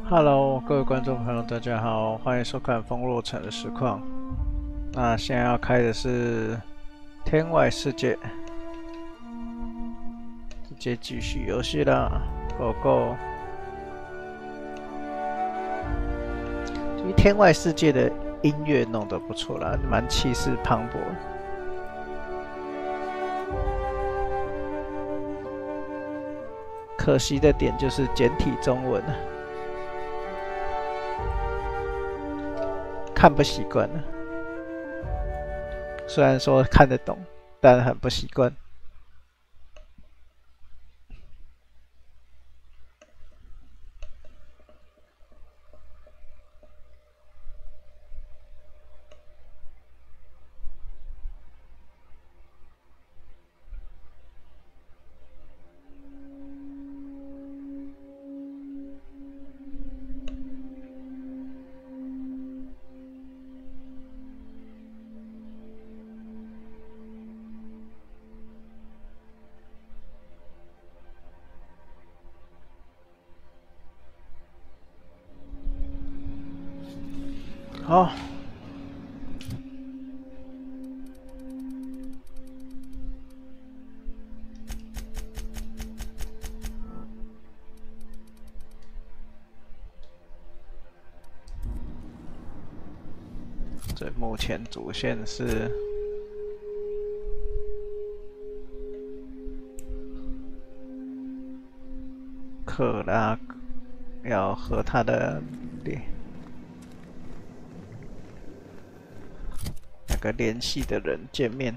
Hello，各位观众朋友，大家好，欢迎收看风若宸的实况。那现在要开的是天外世界，直接继续游戏啦 ，Go Go！其实天外世界的音乐弄得不错啦，蛮气势磅礴。可惜的点就是简体中文，看不习惯了。虽然说看得懂，但很不习惯。好，这目前主线是克拉要和他的那个联系的人见面。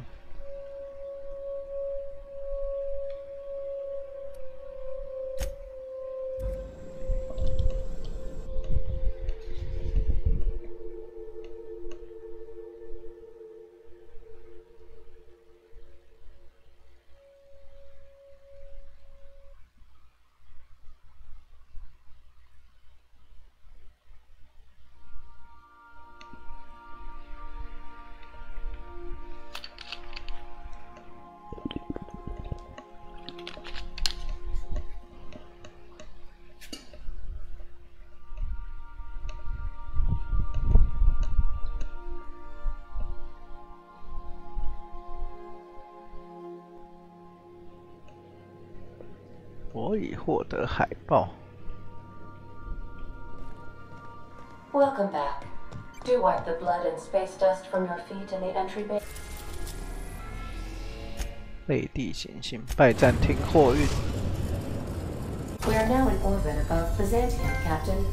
我已获得海报。Welcome back. Do wipe the blood and space dust from your feet in the entry bay. 类地行星拜占庭货运。We are now in orbit above Byzantium, Captain.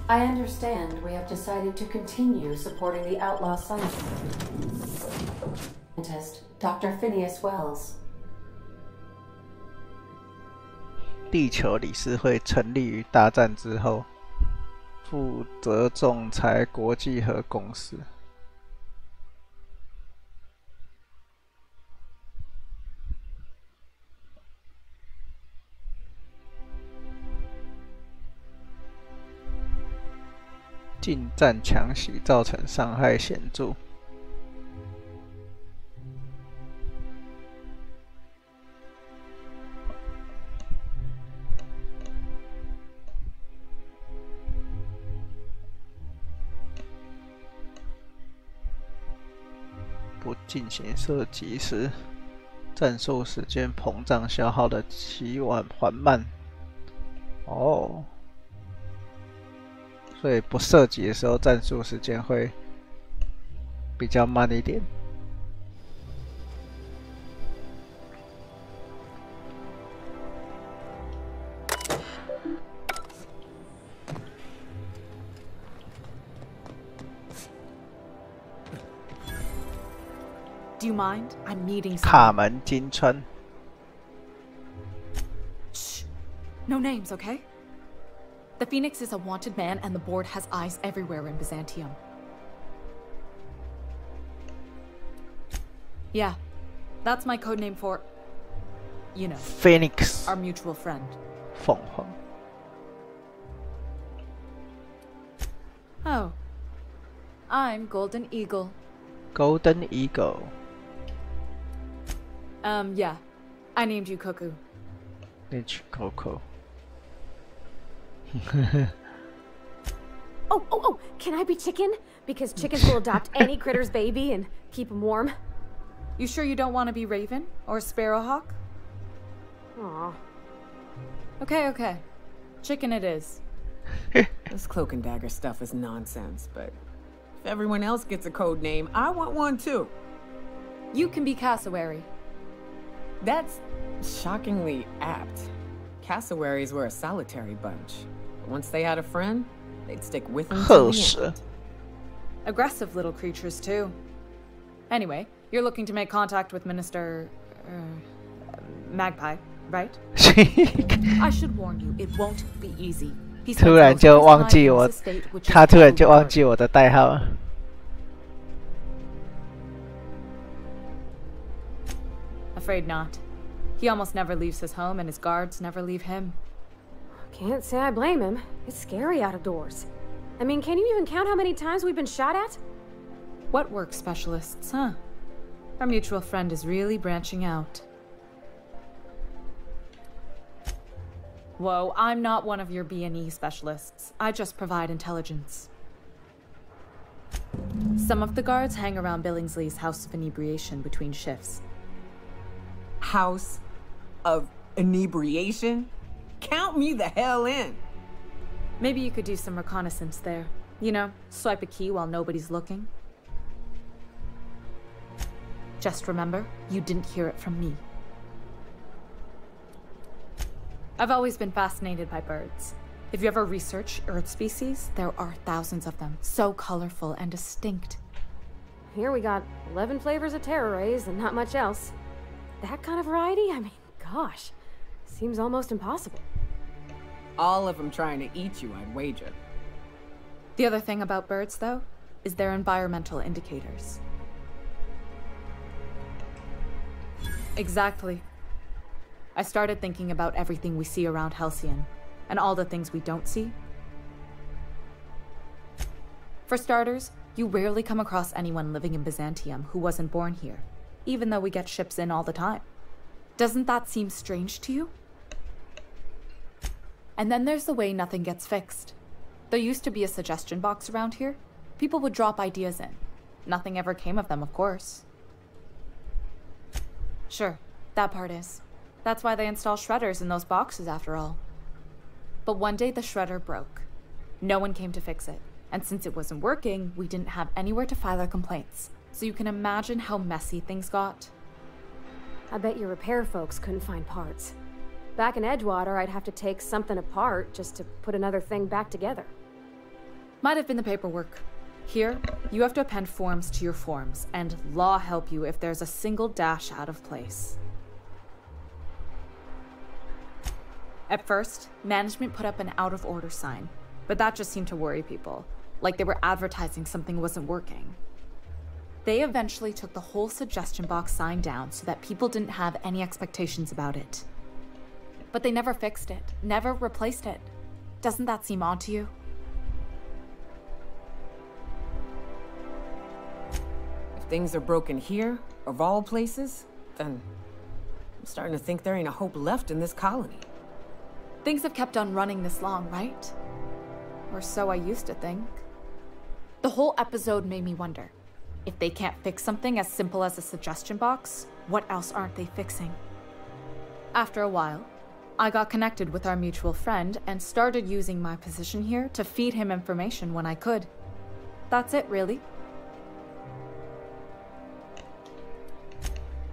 I understand we have decided to continue supporting the outlaw scientist, Dr. Phineas Wells. 地球理事会成立于大战之后，负责仲裁国际核公司。近战强袭造成伤害显著。不进行射击时，战术时间膨胀消耗的期缓慢。哦，所以不射击的时候，战术时间会比较慢一点。Do you mind? I'm meeting someone. 卡门金川。Shh. No names, okay? The Phoenix is a wanted man, and the board has eyes everywhere in Byzantium. Yeah, that's my code name for, you know, Phoenix. our mutual friend. 凤凰。Oh, I'm Golden Eagle. Golden Eagle. Yeah, I named you Cuckoo. Named Coco. Oh, can I be chicken? Because chickens will adopt any critter's baby and keep them warm. You sure you don't want to be Raven or Sparrowhawk? Aw. Okay. Chicken it is. This cloak and dagger stuff is nonsense, but if everyone else gets a code name, I want one too. You can be Cassowary. That's shockingly apt. Cassowaries were a solitary bunch. But once they had a friend, they'd stick with them till the end. Aggressive little creatures too. Anyway, you're looking to make contact with Minister... Magpie, right? I should warn you, it won't be easy. 突然就忘记我，他突然就忘记我的代号了。Afraid not. He almost never leaves his home, and his guards never leave him. Can't say I blame him. It's scary out of doors. I mean, can you even count how many times we've been shot at? What work specialists, huh? Our mutual friend is really branching out. Whoa, I'm not one of your B&E specialists. I just provide intelligence. Some of the guards hang around Billingsley's House of Inebriation between shifts. House of Inebriation? Count me the hell in! Maybe you could do some reconnaissance there. You know, swipe a key while nobody's looking. Just remember, you didn't hear it from me. I've always been fascinated by birds. If you ever research Earth species, there are thousands of them, so colorful and distinct. Here we got 11 flavors of terror rays and not much else. That kind of variety? I mean, gosh, seems almost impossible. All of them trying to eat you, I'd wager. The other thing about birds, though, is their environmental indicators. Exactly. I started thinking about everything we see around Halcyon, and all the things we don't see. For starters, you rarely come across anyone living in Byzantium who wasn't born here, even though we get ships in all the time. Doesn't that seem strange to you? And then there's the way nothing gets fixed. There used to be a suggestion box around here. People would drop ideas in. Nothing ever came of them, of course. Sure, that part is. That's why they install shredders in those boxes, after all. But one day the shredder broke. No one came to fix it. And since it wasn't working, we didn't have anywhere to file our complaints. So you can imagine how messy things got. I bet your repair folks couldn't find parts. Back in Edgewater, I'd have to take something apart just to put another thing back together. Might have been the paperwork. Here, you have to append forms to your forms, and law help you if there's a single dash out of place. At first, management put up an out-of-order sign, but that just seemed to worry people, like they were advertising something wasn't working. They eventually took the whole suggestion box sign down so that people didn't have any expectations about it. But they never fixed it, never replaced it. Doesn't that seem odd to you? If things are broken here, of all places, then I'm starting to think there ain't a hope left in this colony. Things have kept on running this long, right? Or so I used to think. The whole episode made me wonder, if they can't fix something as simple as a suggestion box, what else aren't they fixing? After a while, I got connected with our mutual friend and started using my position here to feed him information when I could. That's it, really.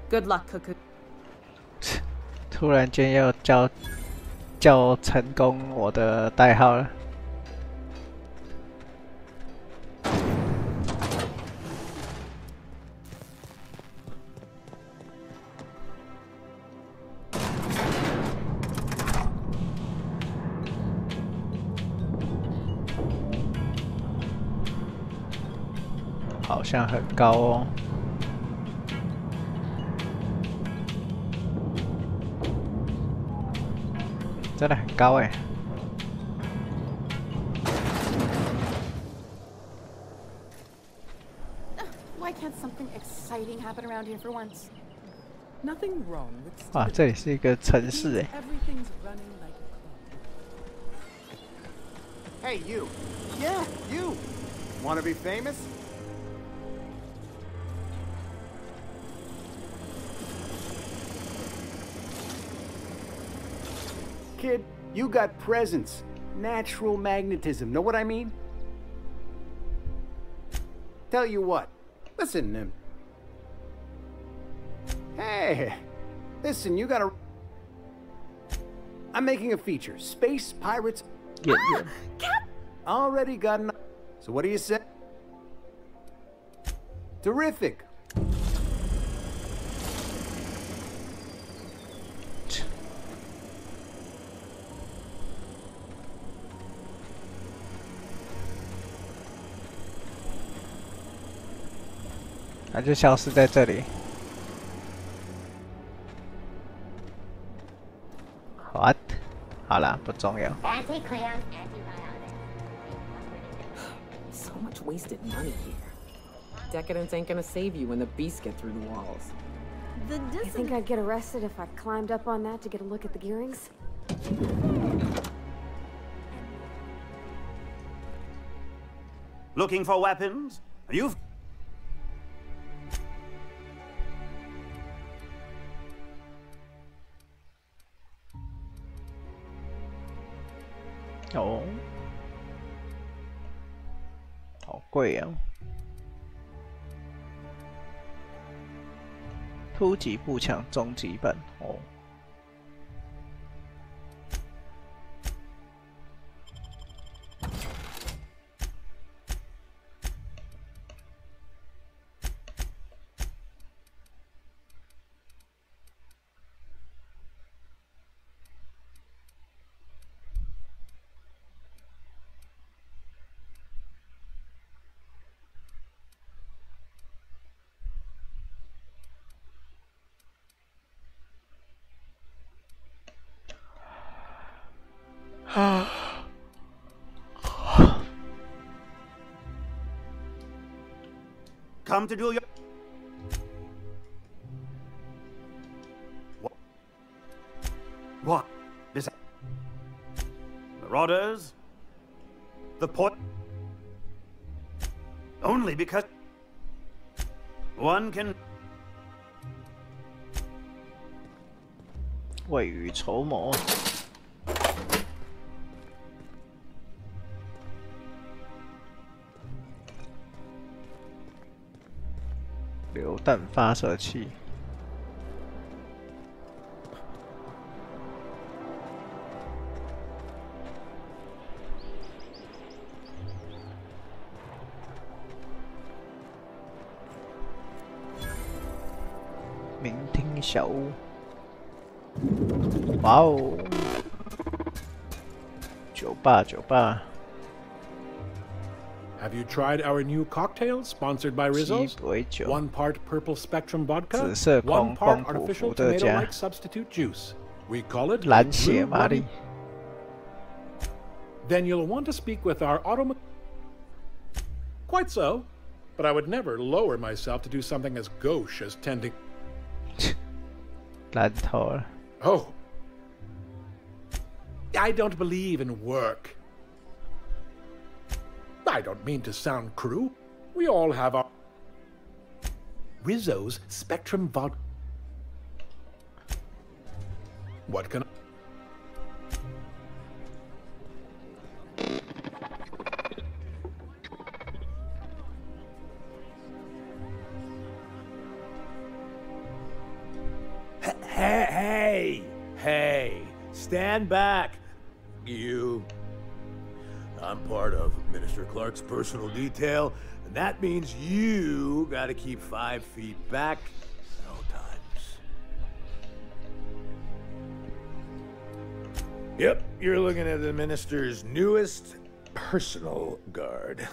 Good luck, Cuckoo. 突然间要叫成功我的代号了。好像很高哦。真的很高哎。Why can't something exciting happen around here for once? Nothing wrong with 哇，这里是一个城市哎。 everything's running like a clock. Hey, you. Yeah, you. Want to be famous? Kid, you got presence. Natural magnetism. Know what I mean? Tell you what. Listen, hey. Listen, you gotta... I'm making a feature. Space Pirates... Already got enough. So what do you say? Terrific.它就消失在这里。What？ 好啦，不重要。So much wasted money here. Decadence ain't gonna save you when the beasts get through the walls. You think I'd get arrested if I climbed up on that to get a look at the gearings? Looking for weapons? You've...哦，好贵啊！突击步枪终极版哦。Come to do your... What? This... Marauders? The point... Only because... One can... 未雨绸缪。榴弹发射器。聆听小屋。哇哦！酒吧，酒吧。 Have you tried our new cocktail sponsored by Rizzo's? 1 part purple spectrum vodka, 1 part artificial tomato-like substitute juice. We call it 蓝血玛丽。 Then you'll want to speak with our Quite so, but I would never lower myself to do something as gauche as tending. 烂透了。 Oh, I don't believe in work. I don't mean to sound cruel. We all have our Rizzo's Spectrum Vodka. What can Hey, stand back, you. I'm part of Minister Clark's personal detail, and that means you gotta keep 5 feet back at all times. Yep, you're looking at the Minister's newest personal guard.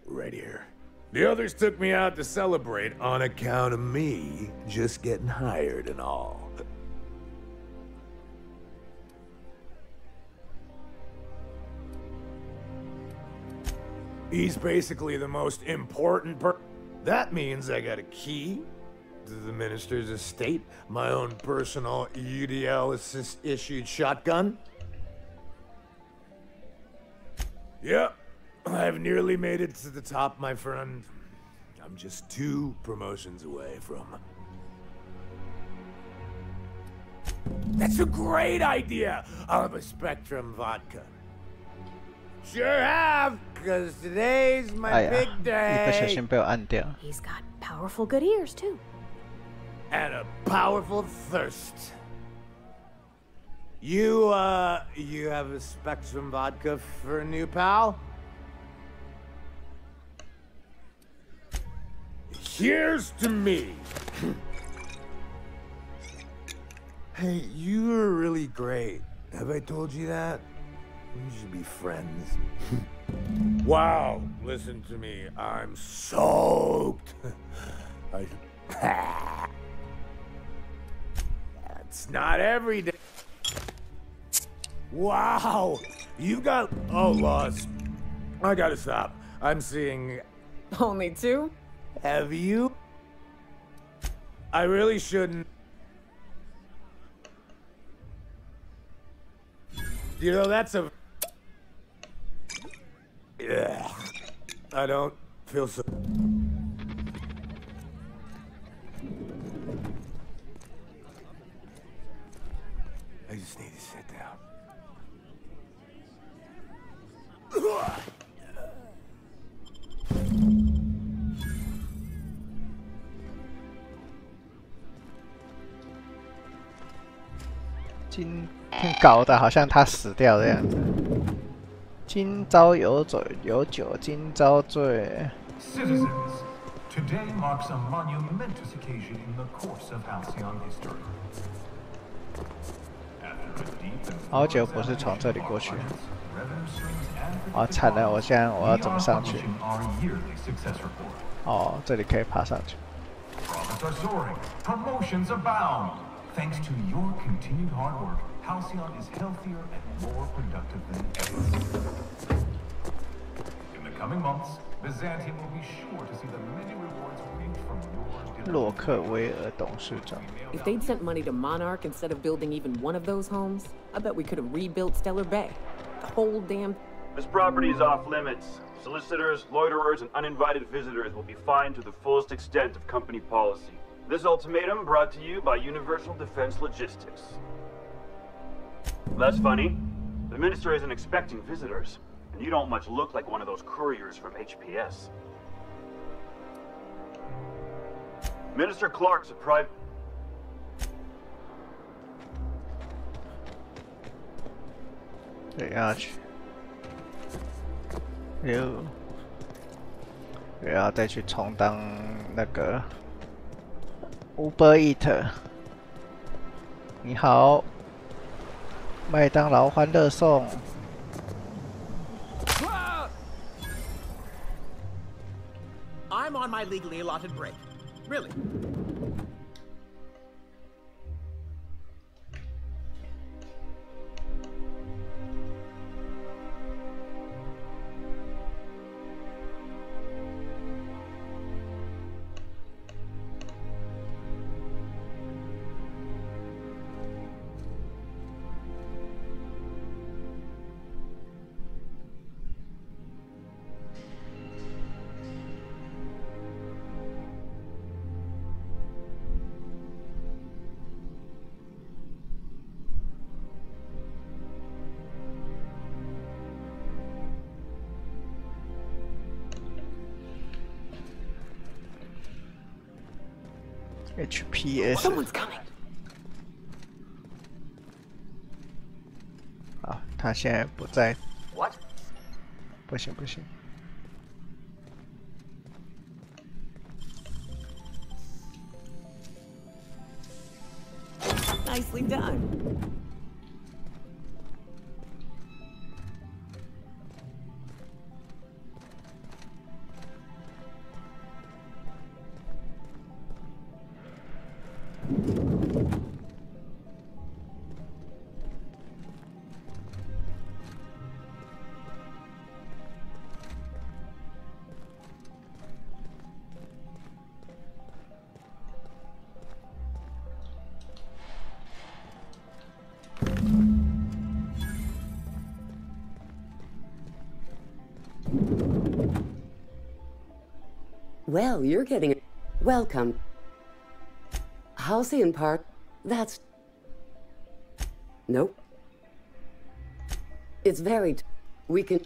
Right here. The others took me out to celebrate on account of me just getting hired and all. He's basically the most important That means I got a key to the Minister's estate, my own personal UDL-issued shotgun. Yep, I've nearly made it to the top, my friend. I'm just 2 promotions away from... That's a great idea! I'll have a Spectrum vodka. Sure have, because today's my big day. He's got powerful good ears, too. And a powerful thirst. You have a Spectrum vodka for a new pal? Here's to me. Hey, you are really great. Have I told you that? We should be friends. Wow, listen to me. I'm soaked. That's not every day. Wow, you got... Oh, lost. I gotta stop. I'm seeing... Only 2? Have you? I really shouldn't. You know, that's a... Yeah. I don't feel so... I just need to sit down.今天搞得好像他死掉的样子。今朝有酒今朝醉。Citizens, today marks a monumentous occasion in the course of Halcyon history. 好久不是从这里过去。哦，惨了！我现在我要怎么上去？哦，这里可以爬上去。Profits are soaring, promotions abound. Thanks to your continued hard work, Halcyon is healthier and more productive than ever. In the coming months, Byzantium will be sure to see the many rewards reaped from your... 洛克威尔董事长。If they'd sent money to Monarch instead of building even one of those homes, I bet we could have rebuilt Stellar Bay. The whole damn... This property is off limits. Solicitors, loiterers, and uninvited visitors will be fined to the fullest extent of company policy. This ultimatum brought to you by Universal Defense Logistics. That's funny. The Minister isn't expecting visitors, and you don't much look like one of those couriers from HPS. Minister Clark's a private...又要再去充当那个 Uber Eat。你好，麦当劳欢乐颂。I'm on my legally allotted break. Really? HPS。Someone's coming. 好，他现在不在。 What? 不行不行。Nicely done. Well, you're getting it. Welcome. Halcyon Park. That's... Nope. It's very... We can...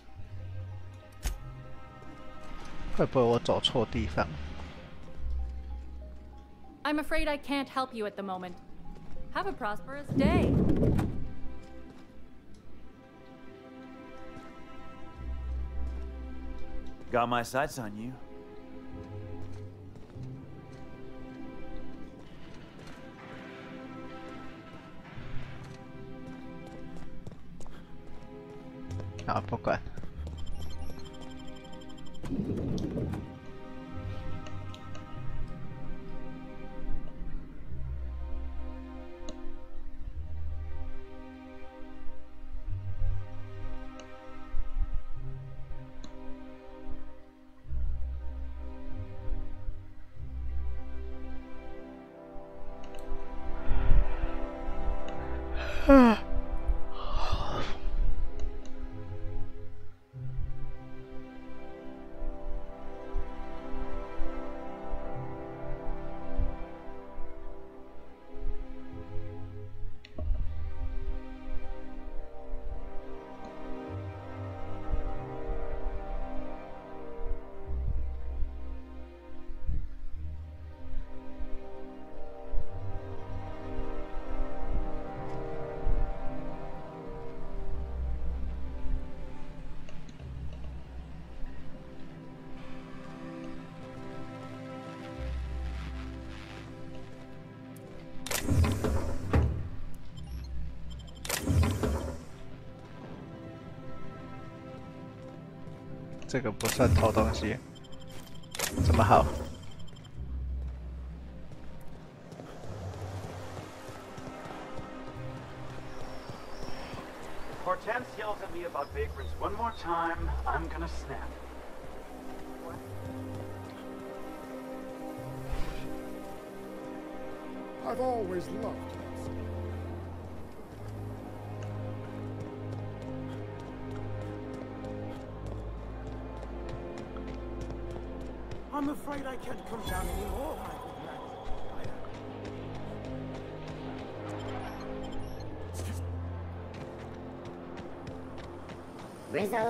会不会我走错地方？ I'm afraid I can't help you at the moment. Have a prosperous day. Got my sights on you. Ah, 不管。这个不算偷东西，这么好。 Hortense yells at me about vagrants one more time, I'm gonna snap. I've always loved it. I'm afraid I can't come down anymore.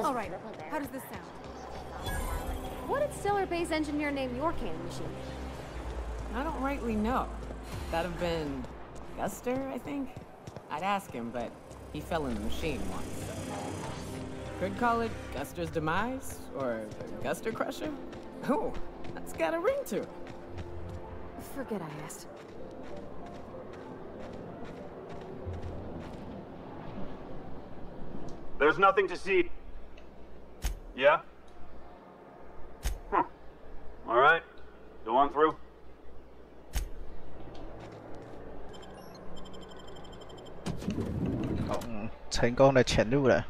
All right, how does this sound? What did Stellar Base engineer name your cannon machine? I don't rightly know. That'd have been Guster, I think? I'd ask him, but he fell in the machine once, so... Could call it Guster's Demise, or the Guster Crusher? Ooh, that's got a ring to it. Forget I asked. There's nothing to see. Yeah? Alright. Go on through. Oh, 成功的潜入了。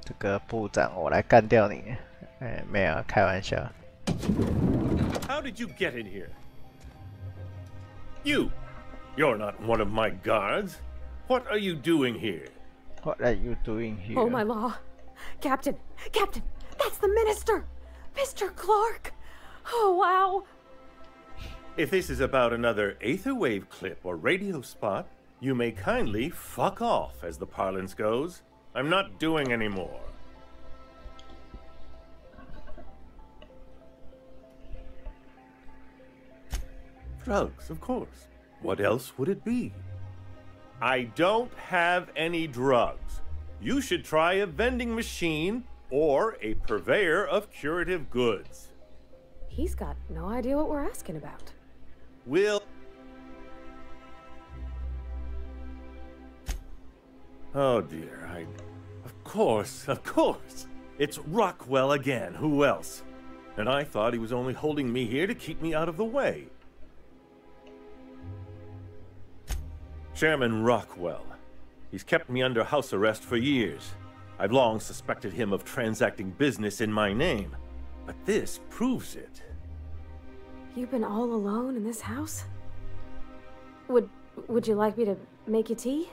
这个部长，我来干掉你！哎，没有，开玩笑。How did you get in here? You're not one of my guards. What are you doing here? What are you doing here? Oh my law, Captain, that's the minister, Mr. Clark. Oh wow. If this is about another Aetherwave clip or radio spot, you may kindly fuck off, as the parlance goes. I'm not doing any more. Drugs, of course. What else would it be? I don't have any drugs. You should try a vending machine or a purveyor of curative goods. He's got no idea what we're asking about. Oh dear, Of course. It's Rockwell again. Who else? And I thought he was only holding me here to keep me out of the way. Chairman Rockwell. He's kept me under house arrest for years. I've long suspected him of transacting business in my name. But this proves it. You've been all alone in this house? Would you like me to make you tea?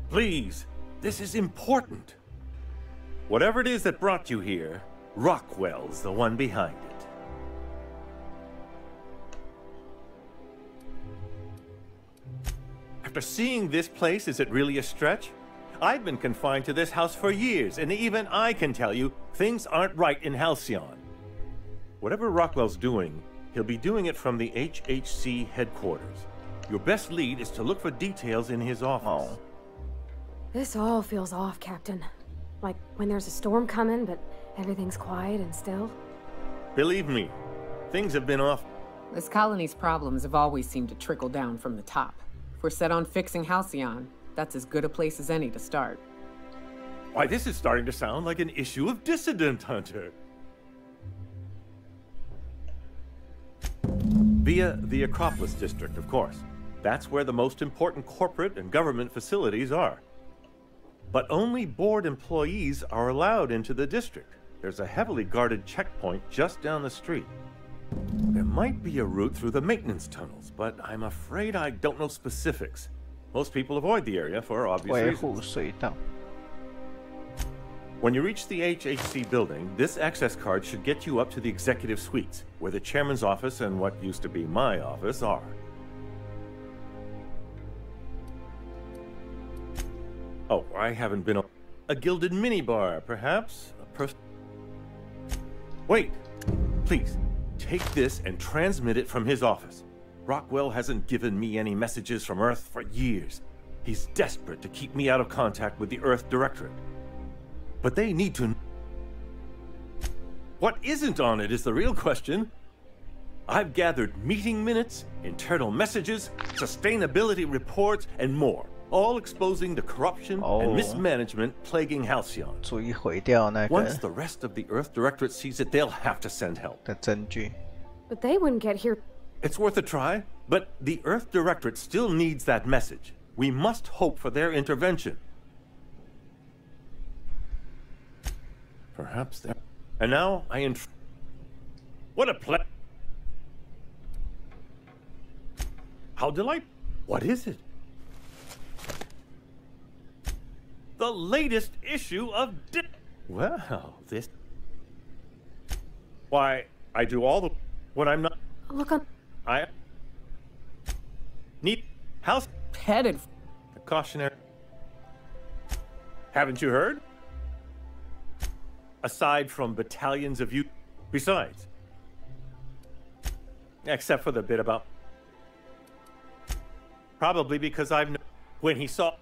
Please, this is important. Whatever it is that brought you here, Rockwell's the one behind it. After seeing this place, is it really a stretch? I've been confined to this house for years, and even I can tell you, things aren't right in Halcyon. Whatever Rockwell's doing, he'll be doing it from the HHC headquarters. Your best lead is to look for details in his office. This all feels off, Captain. Like when there's a storm coming, but everything's quiet and still. Believe me, things have been off. This colony's problems have always seemed to trickle down from the top. If we're set on fixing Halcyon, that's as good a place as any to start. Why, this is starting to sound like an issue of Dissident Hunter. Via the Acropolis District, of course. That's where the most important corporate and government facilities are. But only board employees are allowed into the district. There's a heavily guarded checkpoint just down the street. There might be a route through the maintenance tunnels, but I'm afraid I don't know specifics. Most people avoid the area for obvious reasons. When you reach the HHC building, this access card should get you up to the executive suites, where the chairman's office and what used to be my office are. Oh, I haven't been a gilded minibar, perhaps? Wait! Please, take this and transmit it from his office. Rockwell hasn't given me any messages from Earth for years. He's desperate to keep me out of contact with the Earth Directorate. But they need to... What isn't on it is the real question. I've gathered meeting minutes, internal messages, sustainability reports, and more. All exposing the corruption and mismanagement plaguing Halcyon. Once the rest of the Earth Directorate sees it, they'll have to send help. But they wouldn't get here. It's worth a try, but the Earth Directorate still needs that message. We must hope for their intervention. Perhaps they're... And now what a How delightful. What is it? The latest issue of Well, this... Why, I do all the... When I'm not... Look on... I... Need... House... Headed... The cautionary... Haven't you heard? Aside from battalions of you... Besides... Except for the bit about... Probably because I've... When he saw...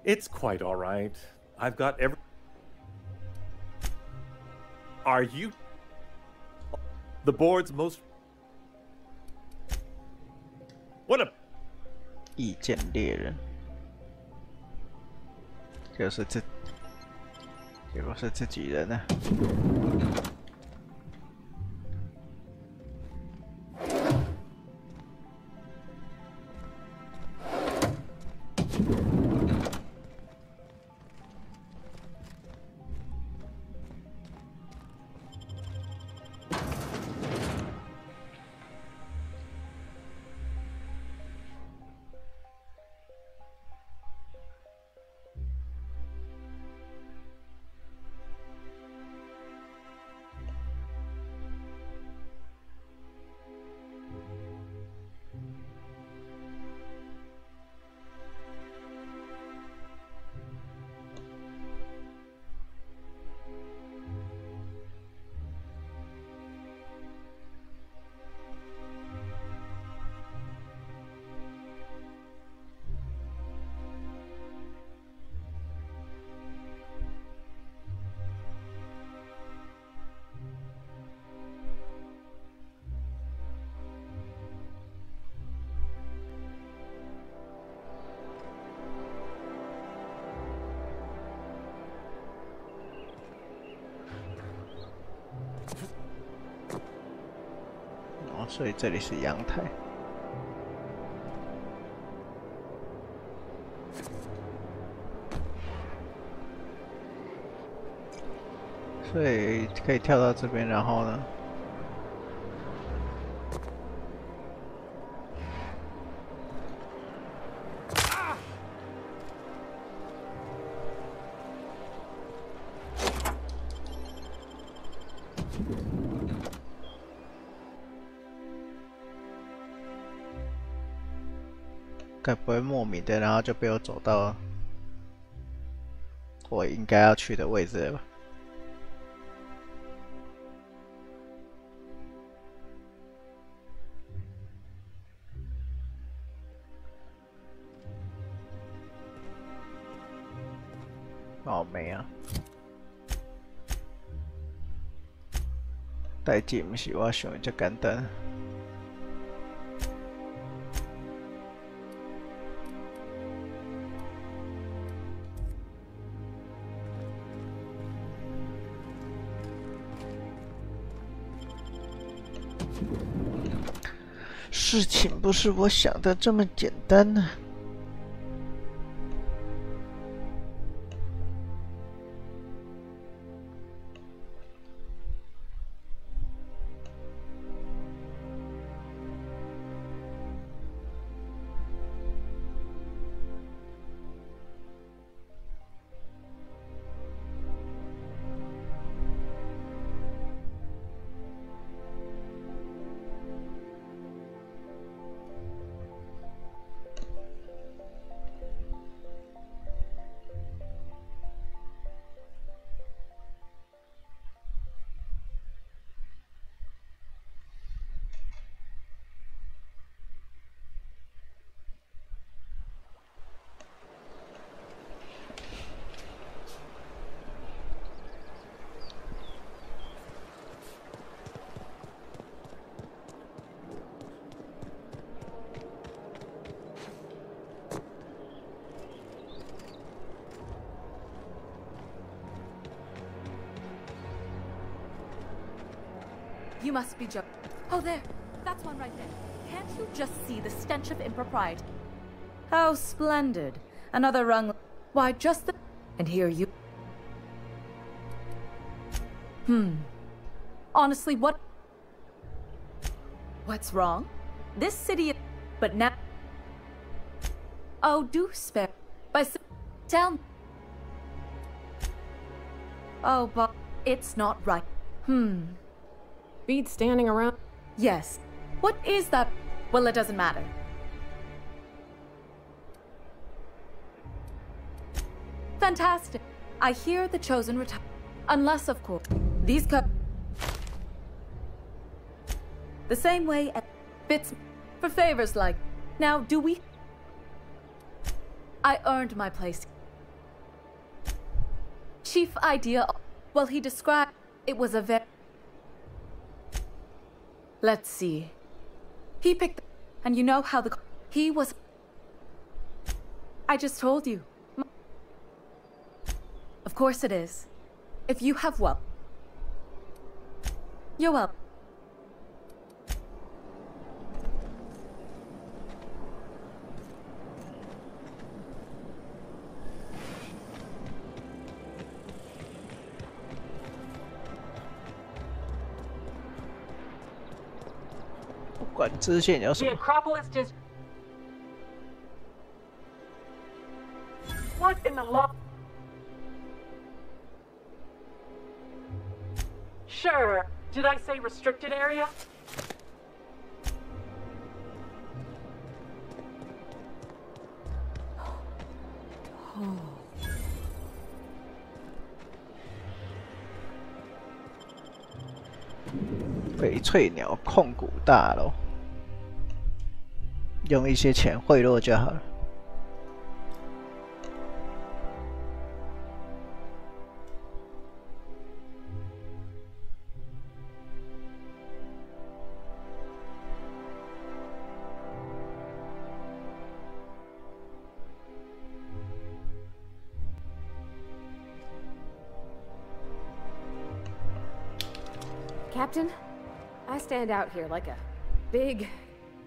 It's quite all right. I've got every... Are you... The board's most... What a... 意见猎人，结果是自己人啊。所以这里是阳台。所以可以跳到这边，然后呢？该不会莫名的，然后就被我走到我应该要去的位置了吧？哦，没啊。代志毋是我想的这简单。事情不是我想的这么简单呢。You must be joking. Oh, there. That's one right there. Can't you just see the stench of impropriety? How splendid. Another rung. Why, just the... And here you... Honestly, what... What's wrong? This city... But now... Oh, do spare... By... Tell... Oh, but... It's not right. Speed standing around? Yes. What is that? Well, it doesn't matter. Fantastic. I hear the Chosen retire. Unless, of course, these the same way as bits for favors like... Now, do we... I earned my place. Chief idea... Well, he described... It was a very... Let's see. He picked... And you know how the... He was... I just told you. Of course it is. If you have wealth... You're welcome. The Acropolis just... What in the law? Sure. Did I say restricted area?翡翠鸟控股大楼，用一些钱贿赂就好了。Captain, I stand out here like a big,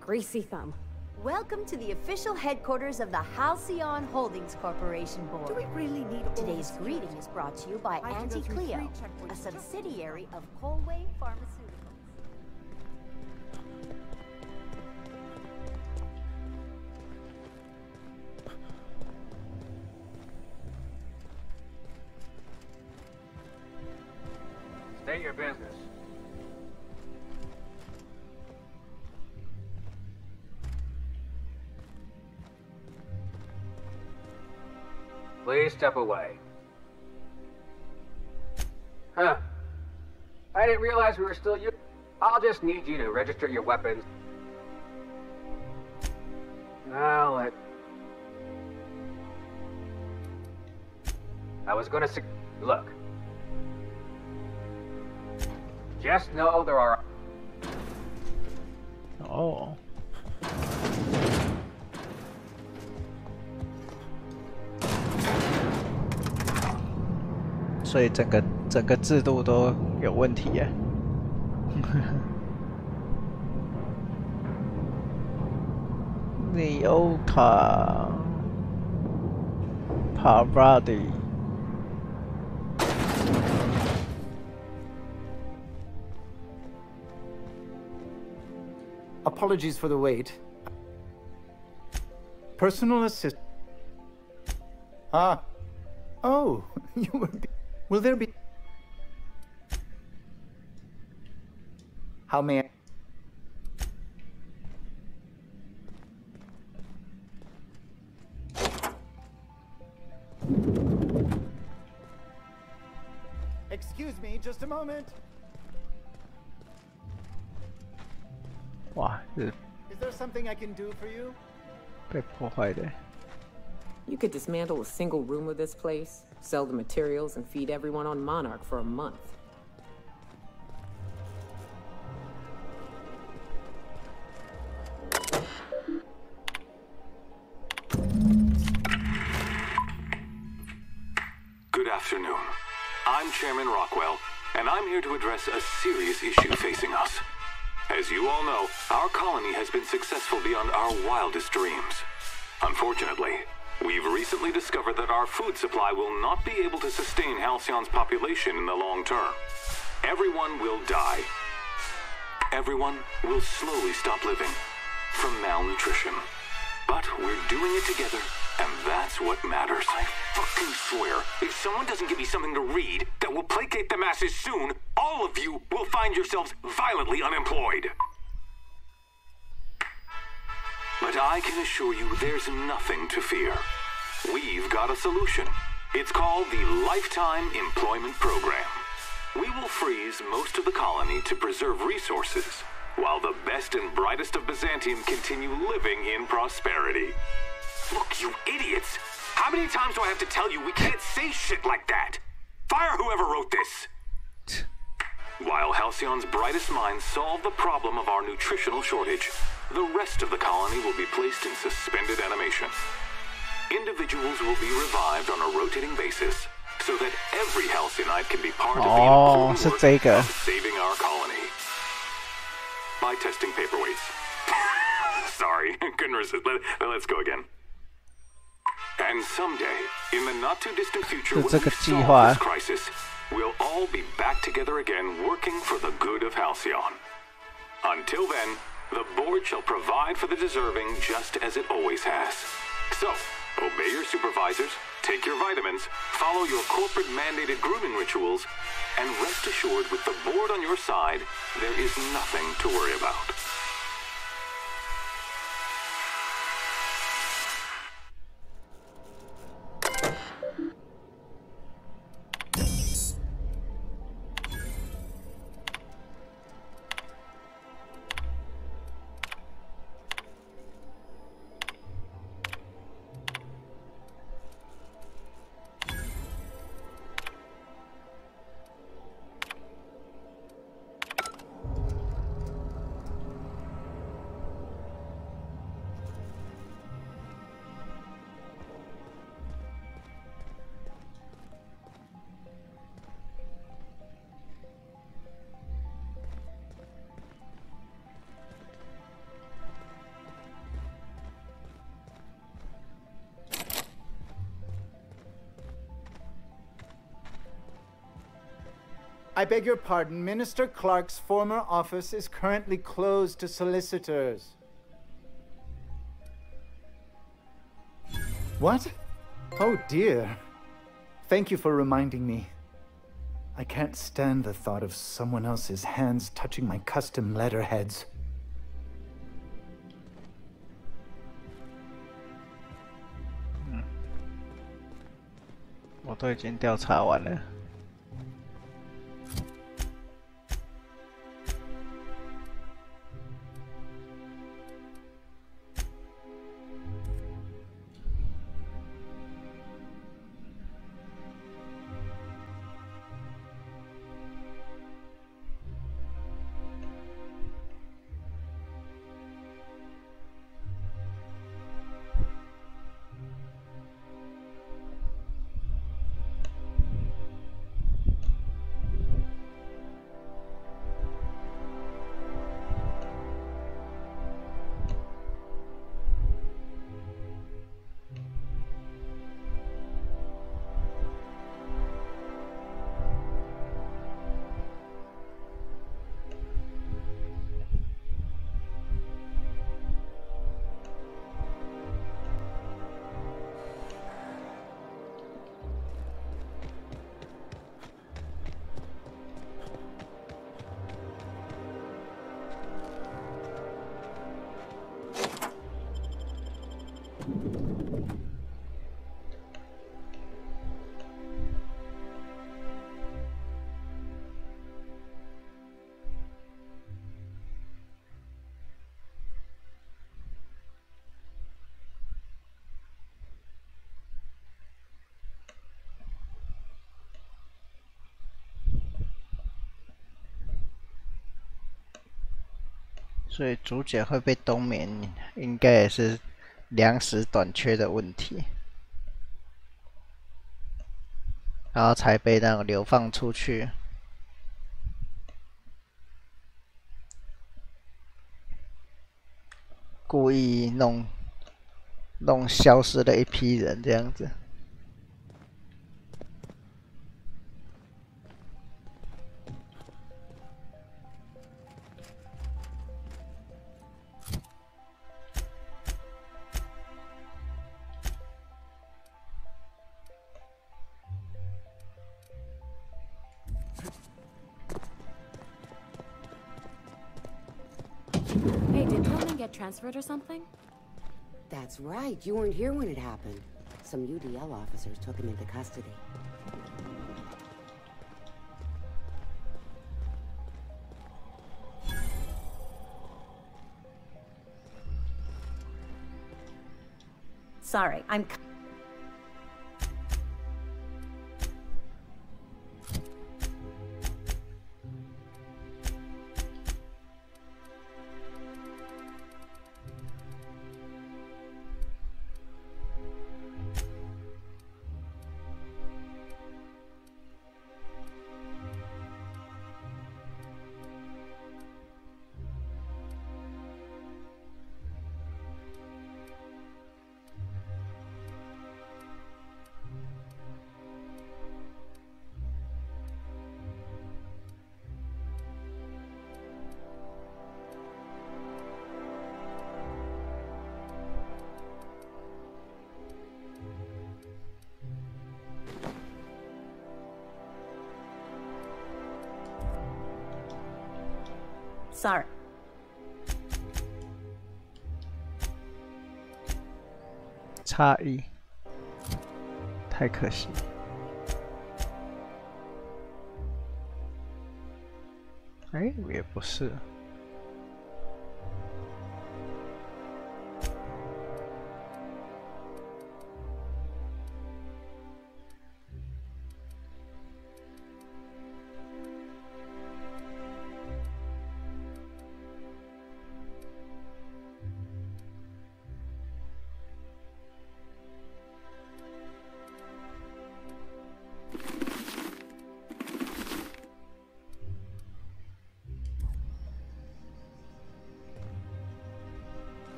greasy thumb. Welcome to the official headquarters of the Halcyon Holdings Corporation Board. Do we really need Today's greeting is brought to you by Auntie Cleo, a subsidiary of Colway Pharmaceuticals. State your business. Please step away. Huh. I didn't realize we were still using. I'll just need you to register your weapons. Now let... I was gonna say... Look. Just know there are... Oh. 所以整个制度都有问题耶。Outer Worlds-part4. Apologies for the wait. Personal assist. Ah. Oh, you were... Will there be... How may I... Excuse me, just a moment. Wow, Is there something I can do for you? 被破坏的。 You could dismantle a single room of this place, sell the materials, and feed everyone on Monarch for a month. Good afternoon. I'm Chairman Rockwell, and I'm here to address a serious issue facing us. As you all know, our colony has been successful beyond our wildest dreams. Unfortunately, we've recently discovered that our food supply will not be able to sustain Halcyon's population in the long term. Everyone will die. Everyone will slowly stop living from malnutrition. But we're doing it together, and that's what matters. I fucking swear, if someone doesn't give me something to read that will placate the masses soon, all of you will find yourselves violently unemployed. But I can assure you there's nothing to fear. We've got a solution. It's called the Lifetime Employment Program. We will freeze most of the colony to preserve resources, while the best and brightest of Byzantium continue living in prosperity. Look, you idiots! How many times do I have to tell you we can't say shit like that? Fire whoever wrote this! While Halcyon's brightest minds solve the problem of our nutritional shortage, the rest of the colony will be placed in suspended animation. Individuals will be revived on a rotating basis, so that every Halcyonite can be part of the important work of saving our colony. By testing paperweights. Sorry, couldn't resist. Let's go again. And someday, in the not-too-distant future, when we solve this crisis, we'll all be back together again, working for the good of Halcyon. Until then, the board shall provide for the deserving just as it always has. So, obey your supervisors, take your vitamins, follow your corporate-mandated grooming rituals, and rest assured with the board on your side, there is nothing to worry about. I beg your pardon. Minister Clark's former office is currently closed to solicitors. What? Oh dear. Thank you for reminding me. I can't stand the thought of someone else's hands touching my custom letterheads. 我都已经调查完了。所以主角会被冬眠，应该也是粮食短缺的问题，然后才被那个流放出去。故意弄消失了一批人这样子。Transferred or something? That's right. You weren't here when it happened. Some UDL officers took him into custody. Sorry, I'm... Sorry. 差异，太可惜。哎，也不是。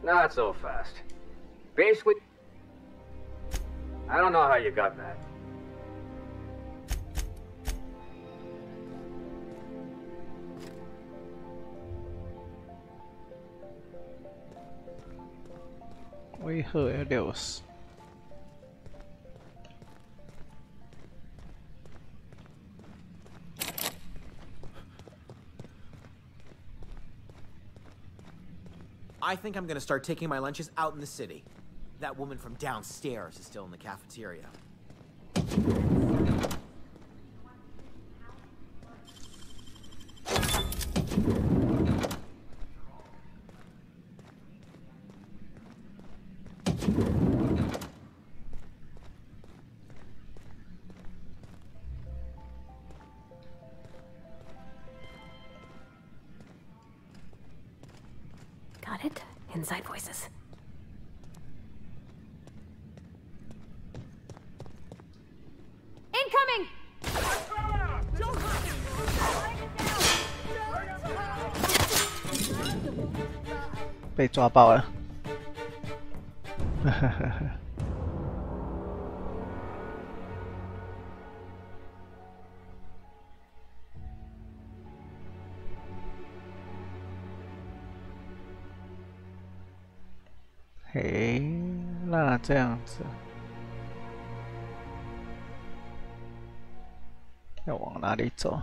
Not so fast. Basically, I don't know how you got that.为何要60？ I think I'm gonna start taking my lunches out in the city. That woman from downstairs is still in the cafeteria. Got it. Inside voices. Incoming! 被抓爆了。嘿，那这样子，要往哪里走？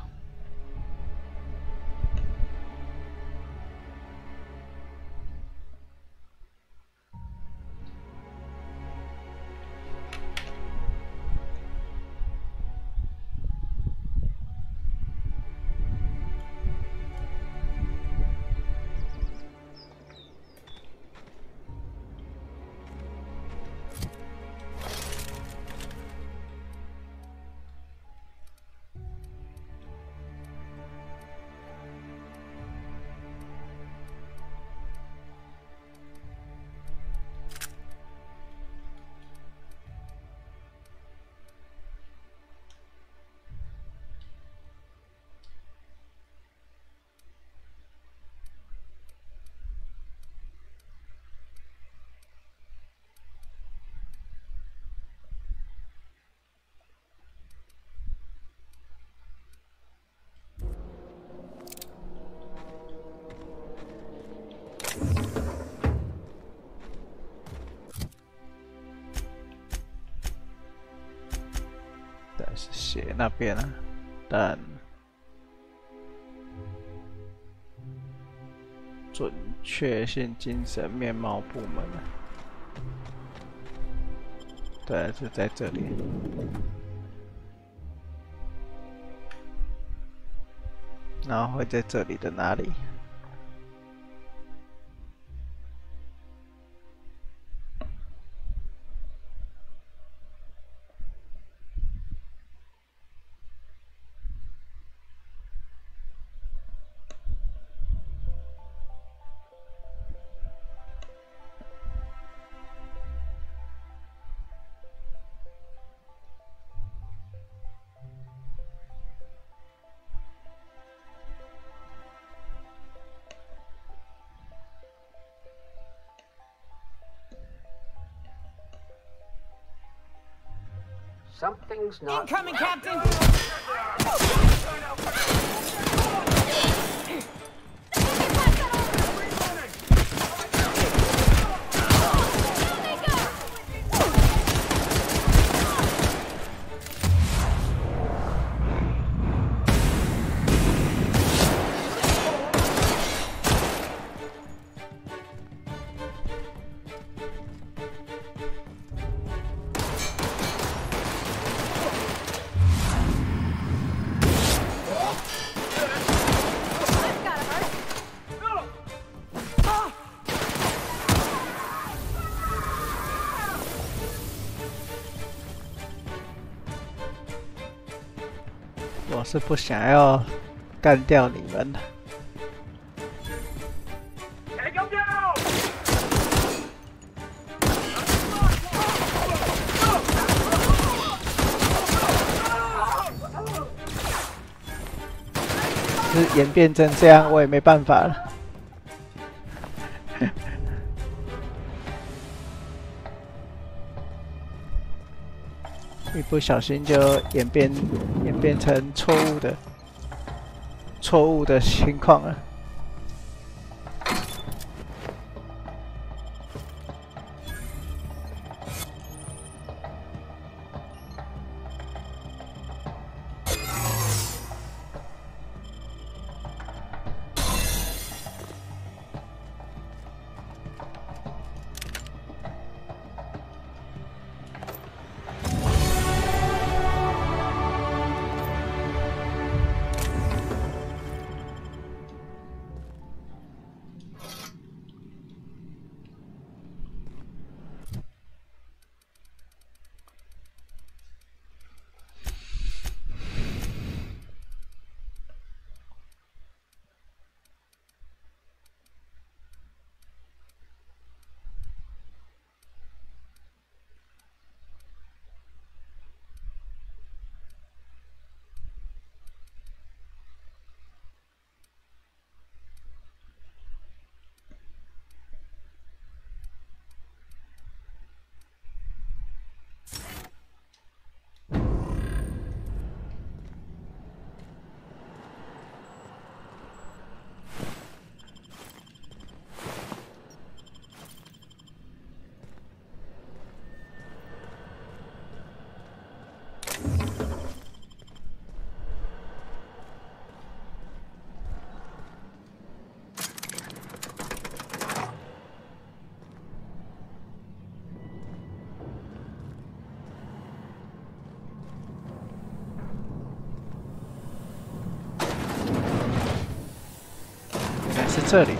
但是写那边啊，但准确性精神面貌部门啊，对，是在这里。然后会在这里的哪里？ Something's not. Incoming, Captain! 我是不想要干掉你们的。是演变成这样，我也没办法了。一不小心就演变成错误的情况了。是这里。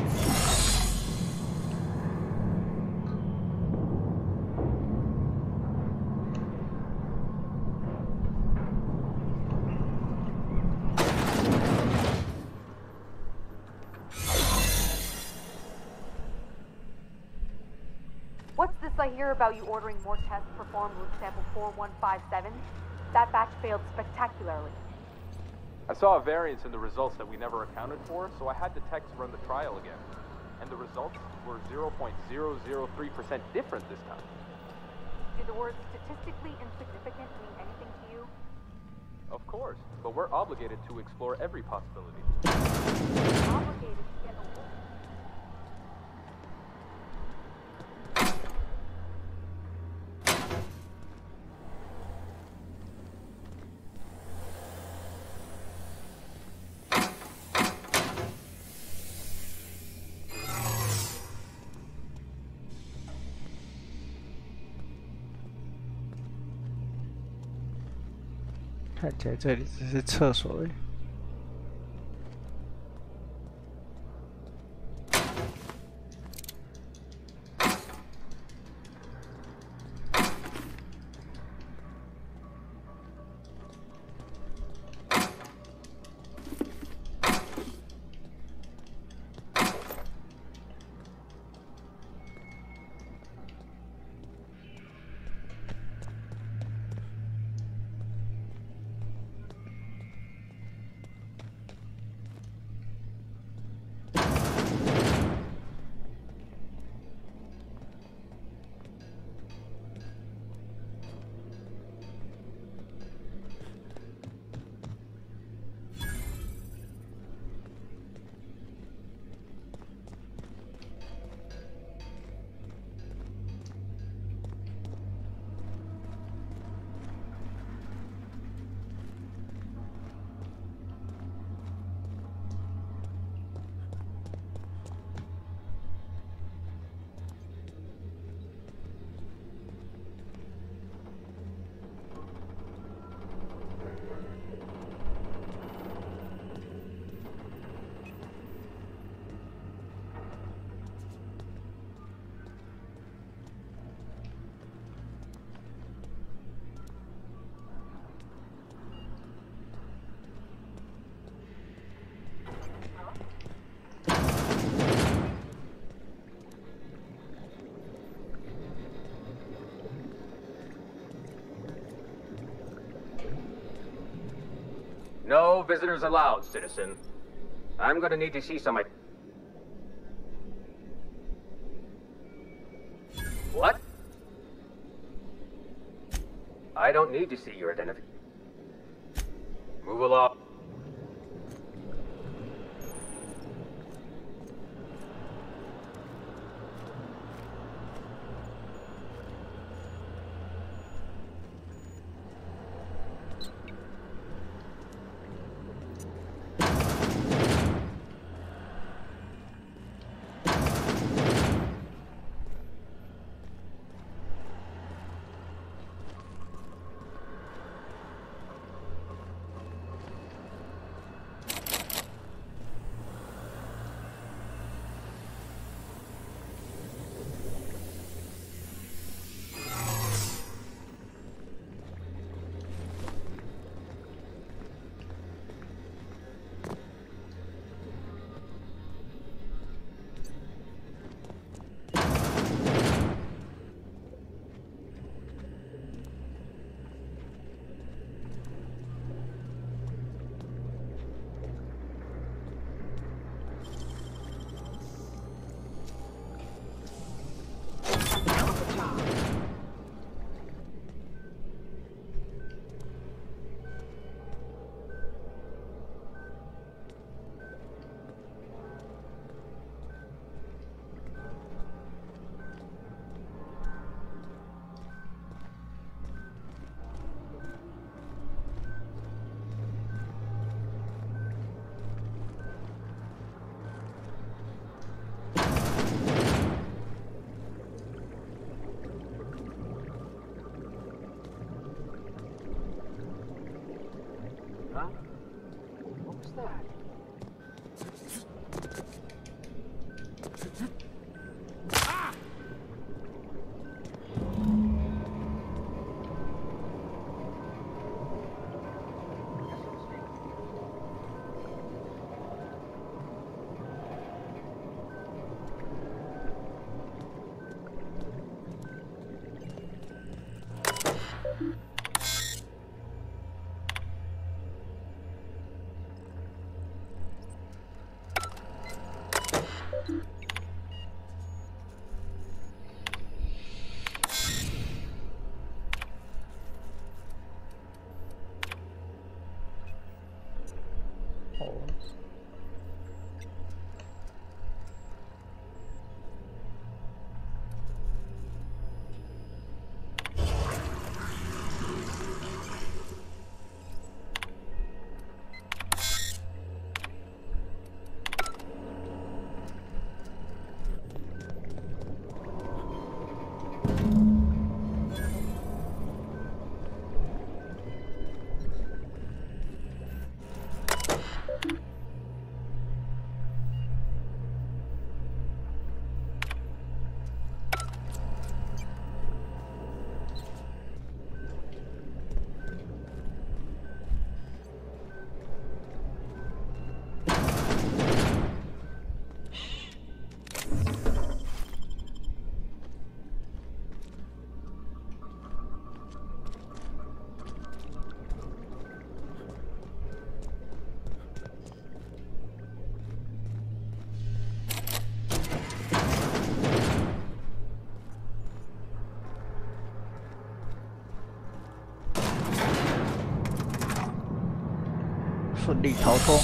What's this I hear about you ordering more tests performed with sample 4157? That batch failed spectacularly. I saw a variance in the results that we never accounted for, so I had the tech to run the trial again. And the results were 0.003% different this time. Do the words statistically insignificant mean anything to you? Of course, but we're obligated to explore every possibility. Obligated to get a look. 看起来这里只是厕所而已。No visitors allowed, citizen. I'm gonna need to see some... What? I don't need to see your identification. Move along.顺利逃脱。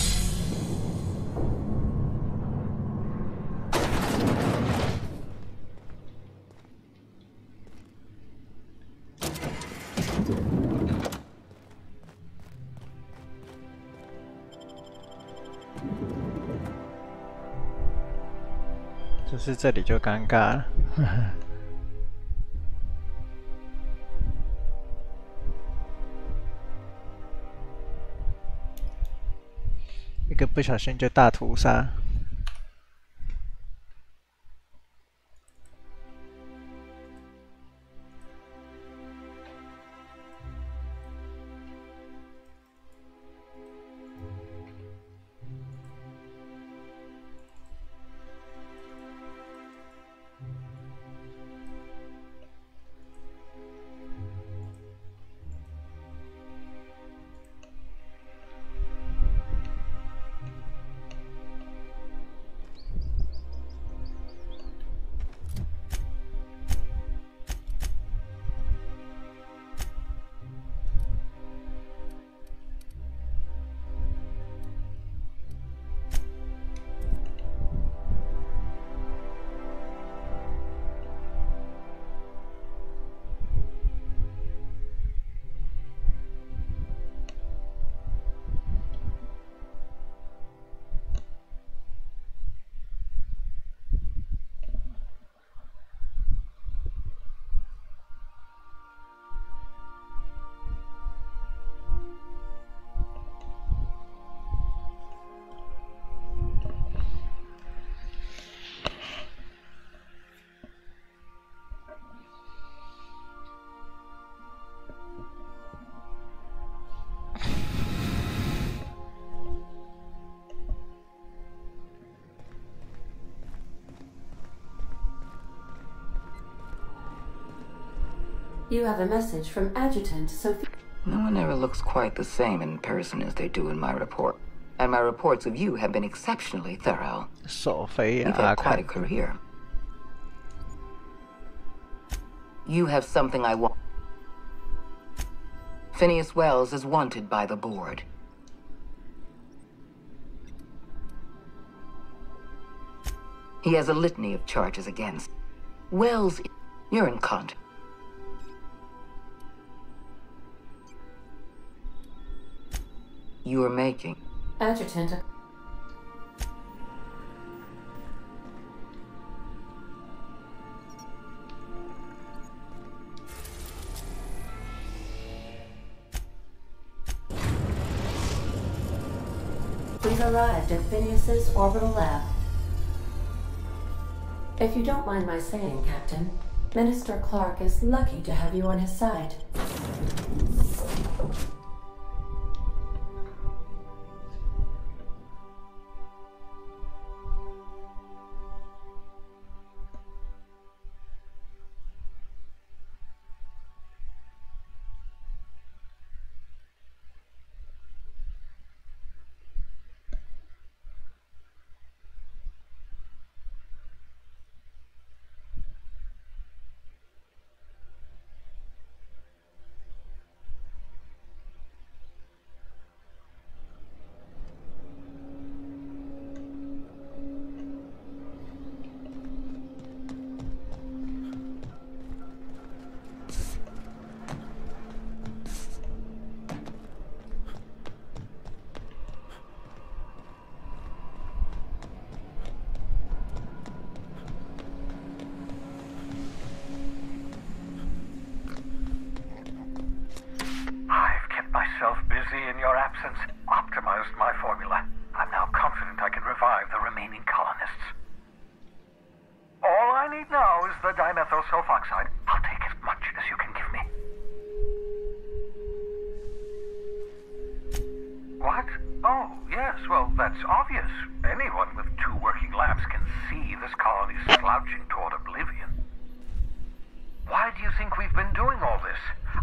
就是这里就尴尬了。一个不小心就大屠杀。You have a message from Adjutant Sophie. No one ever looks quite the same in person as they do in my report. And my reports of you have been exceptionally thorough. Sophie, you've had quite a career. You have something I want. Phineas Wells is wanted by the board. He has a litany of charges against. Wells, you're in contact. You are making. Adjutant. We've arrived at Phineas's orbital lab. If you don't mind my saying, Captain, Minister Clark is lucky to have you on his side. Busy in your absence, optimized my formula. I'm now confident I can revive the remaining colonists. All I need now is the dimethyl sulfoxide. I'll take as much as you can give me. What? Oh, yes, well, that's obvious. Anyone with 2 working labs can see this colony's slouching toward oblivion. Why do you think we've been doing all this?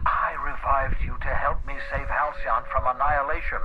I revived you to help me save Halcyon from annihilation.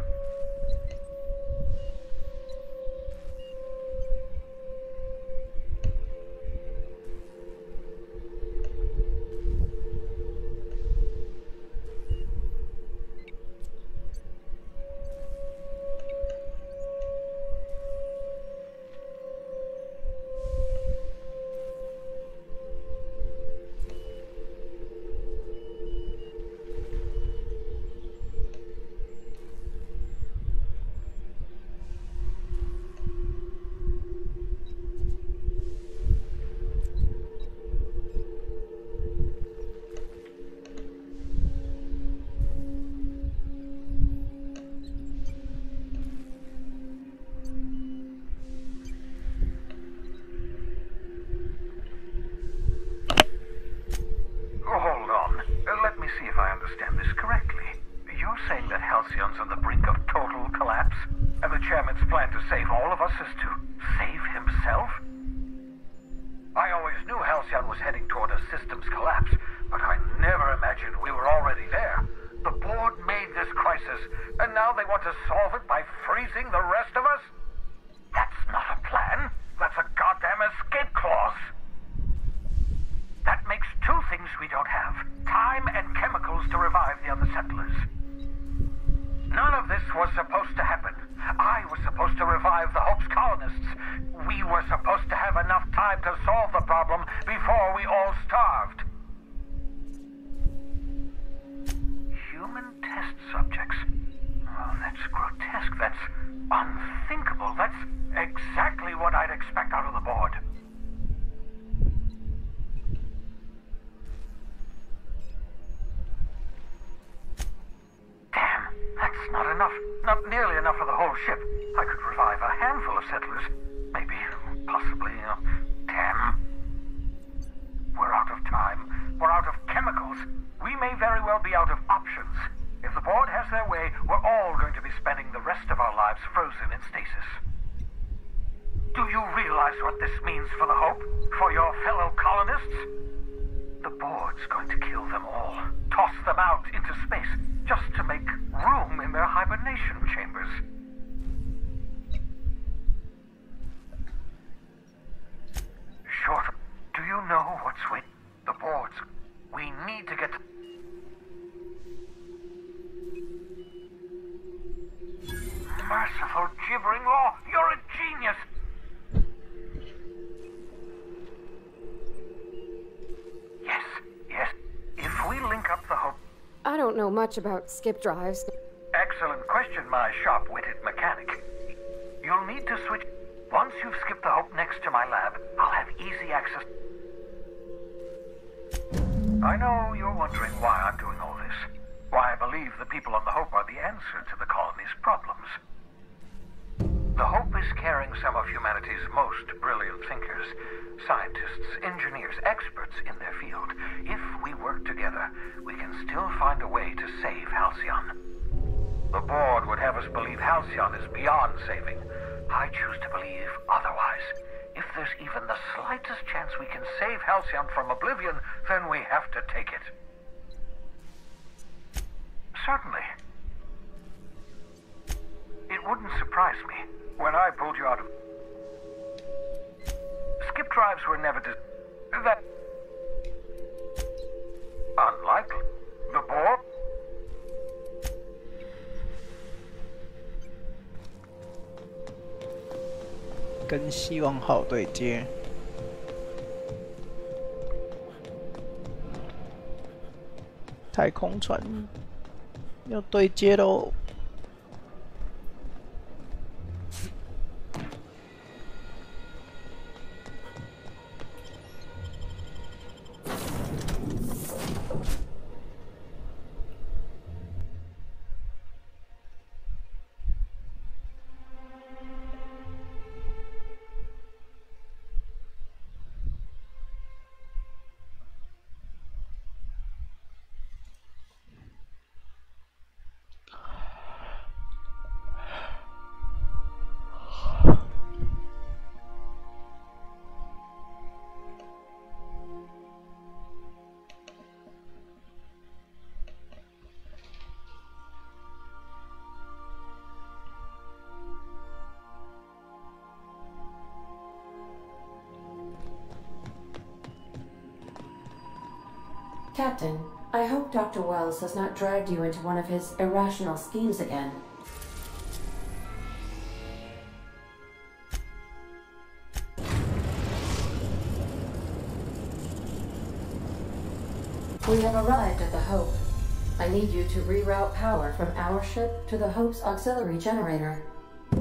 See if I understand this correctly. You're saying that Halcyon's on the brink of total collapse, and the chairman's plan to save all of us is to save himself? I always knew Halcyon was heading toward a systems collapse, but I never imagined we were already there. The board made this crisis, and now they want to solve it by freezing the rest of us? That's not a plan. That's a goddamn escape clause. That makes 2 things we don't have. Time and chemicals to revive the other settlers. None of this was supposed to happen. I was supposed to revive the Hope's colonists. We were supposed to have enough time to solve the problem before we all starved. Human test subjects. Oh, that's grotesque. That's unthinkable. That's exactly what I'd expect out of the board. Damn, that's not enough. Not nearly enough for the whole ship. I could revive a handful of settlers. Maybe, possibly, damn. We're out of time. We're out of chemicals. We may very well be out of options. If the board has their way, we're all going to be spending the rest of our lives frozen in stasis. Do you realize what this means for the Hope? For your fellow colonists? The board's going to kill them all. out into space just to make room in their hibernation chambers. Short, do you know what's with the boards? We need to get... Merciful gibbering law, you're a genius! Yes. If we link up the Hope... I don't know much about skip drives. Excellent question, my sharp-witted mechanic. You'll need to switch... Once you've skipped the Hope next to my lab, I'll have easy access... I know you're wondering why I'm doing all this. Why I believe the people on the Hope are the answer to the colony's problems. The Hope is carrying some of humanity's most brilliant thinkers, scientists, engineers, experts in their field. If we work together, we can still find a way to save Halcyon. The board would have us believe Halcyon is beyond saving. I choose to believe otherwise. If there's even the slightest chance we can save Halcyon from oblivion, then we have to take it. Certainly. It wouldn't surprise me when I pulled you out of... Skip drives were never that... Unlikely. The board...跟希望号对接。太空船要对接喽！Captain, I hope Dr. Wells has not dragged you into one of his irrational schemes again. We have arrived at the Hope. I need you to reroute power from our ship to the Hope's auxiliary generator.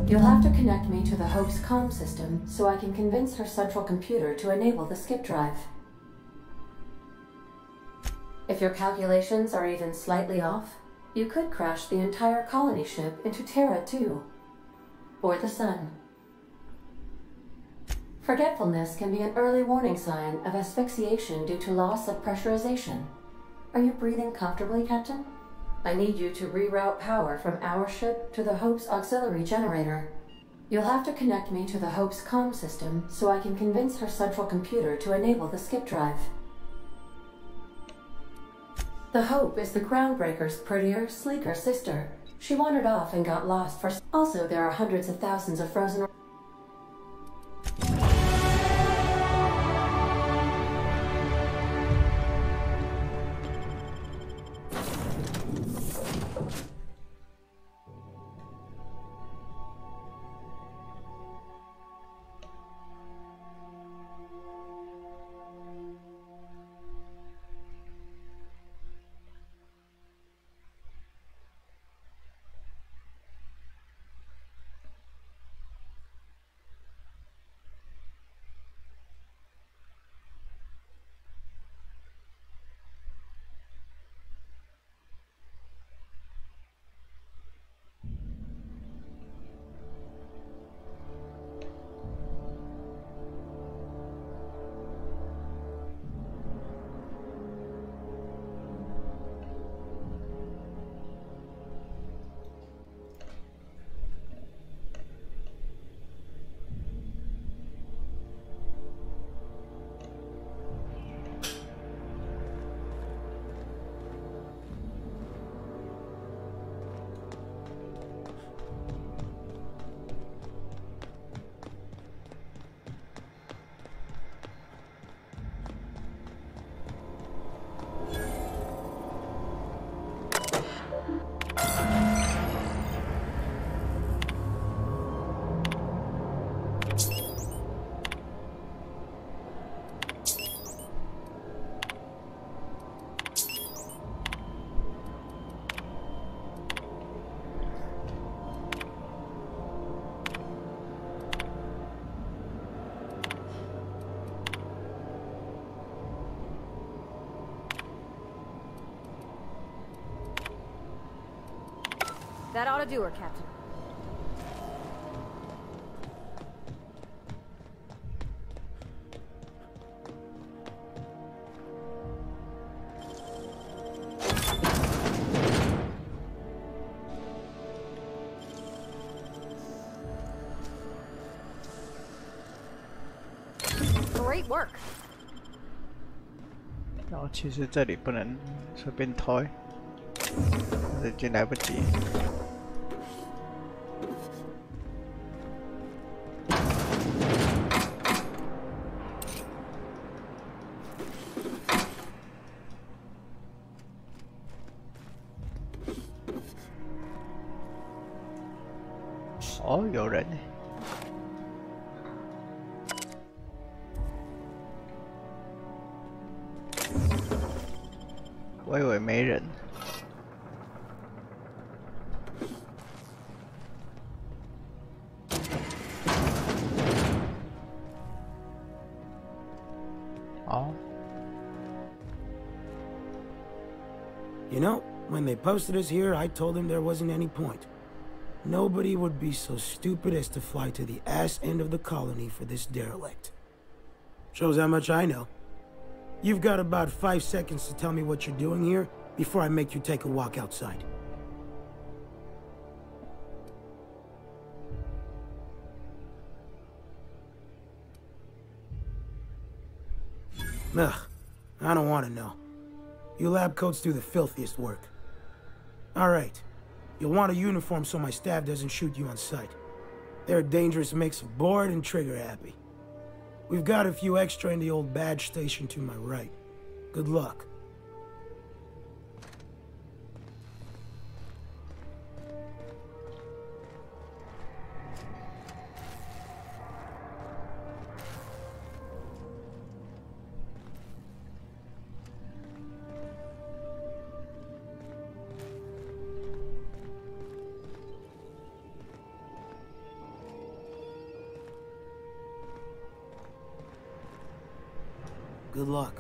You'll have to connect me to the Hope's comm system so I can convince her central computer to enable the skip drive. If your calculations are even slightly off, you could crash the entire colony ship into Terra 2, or the Sun. Forgetfulness can be an early warning sign of asphyxiation due to loss of pressurization. Are you breathing comfortably, Captain? I need you to reroute power from our ship to the Hope's auxiliary generator. You'll have to connect me to the Hope's comm system so I can convince her central computer to enable the skip drive. The Hope is the Groundbreaker's prettier, sleeker sister. She wandered off and got lost for... Also, there are hundreds of thousands of frozen... That ought to do her, Captain. Great work. 然后其实这里不能随便推，已经来不及。哦，有人呢。 我以为没人。哦。 You know, when they posted us here, I told them there wasn't any point. Nobody would be so stupid as to fly to the ass end of the colony for this derelict. Shows how much I know. You've got about 5 seconds to tell me what you're doing here before I make you take a walk outside. Ugh, I don't want to know. You lab coats do the filthiest work. Alright, you'll want a uniform so my staff doesn't shoot you on sight. They're a dangerous mix of bored and trigger happy. We've got a few extra in the old badge station to my right. Good luck. Good luck.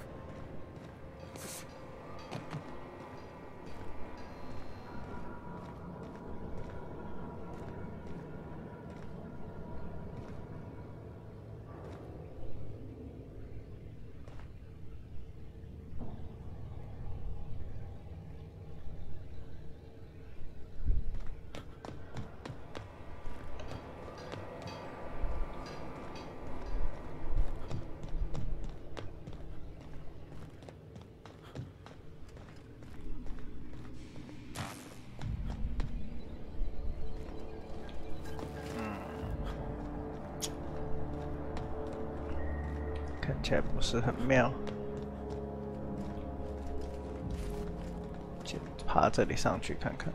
看起来不是很妙。先爬这里上去看看。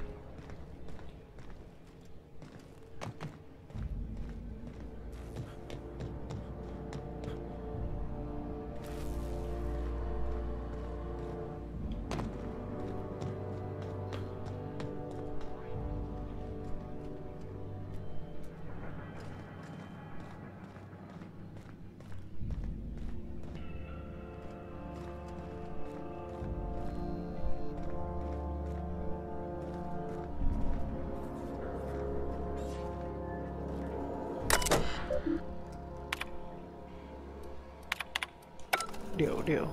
66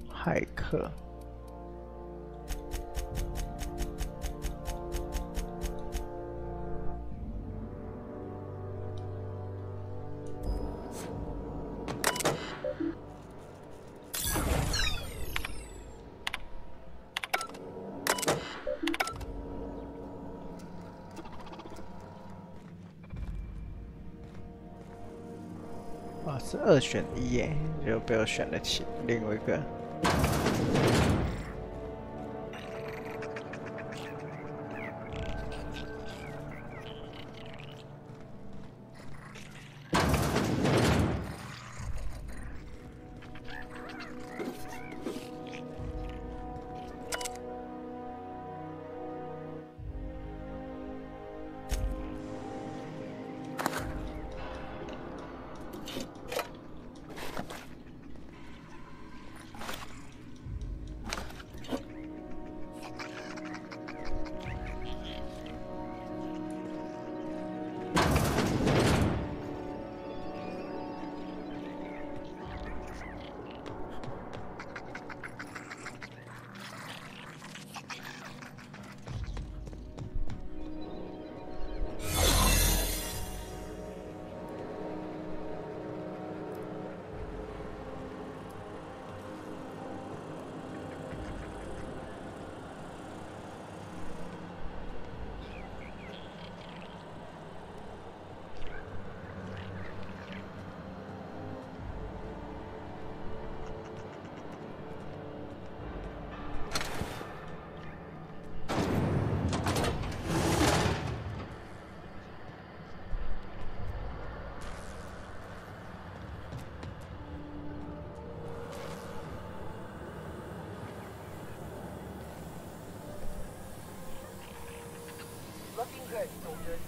骇客。哇，是2选1耶，就被我选了起另外一个。good, soldier.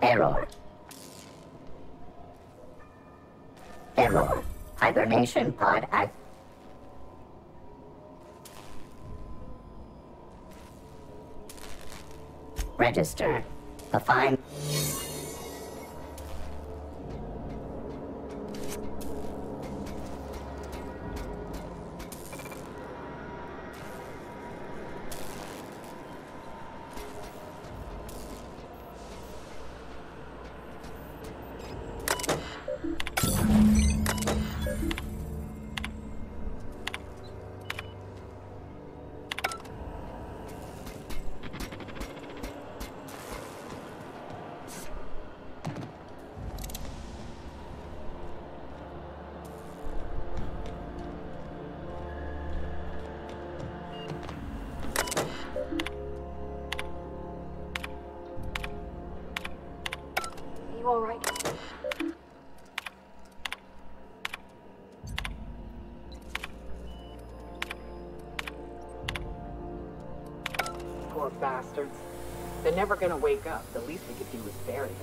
Error. Error. Hibernation pod act. Register. The fine. You all right? Poor bastards. They're never gonna wake up. The least we could do is bury them.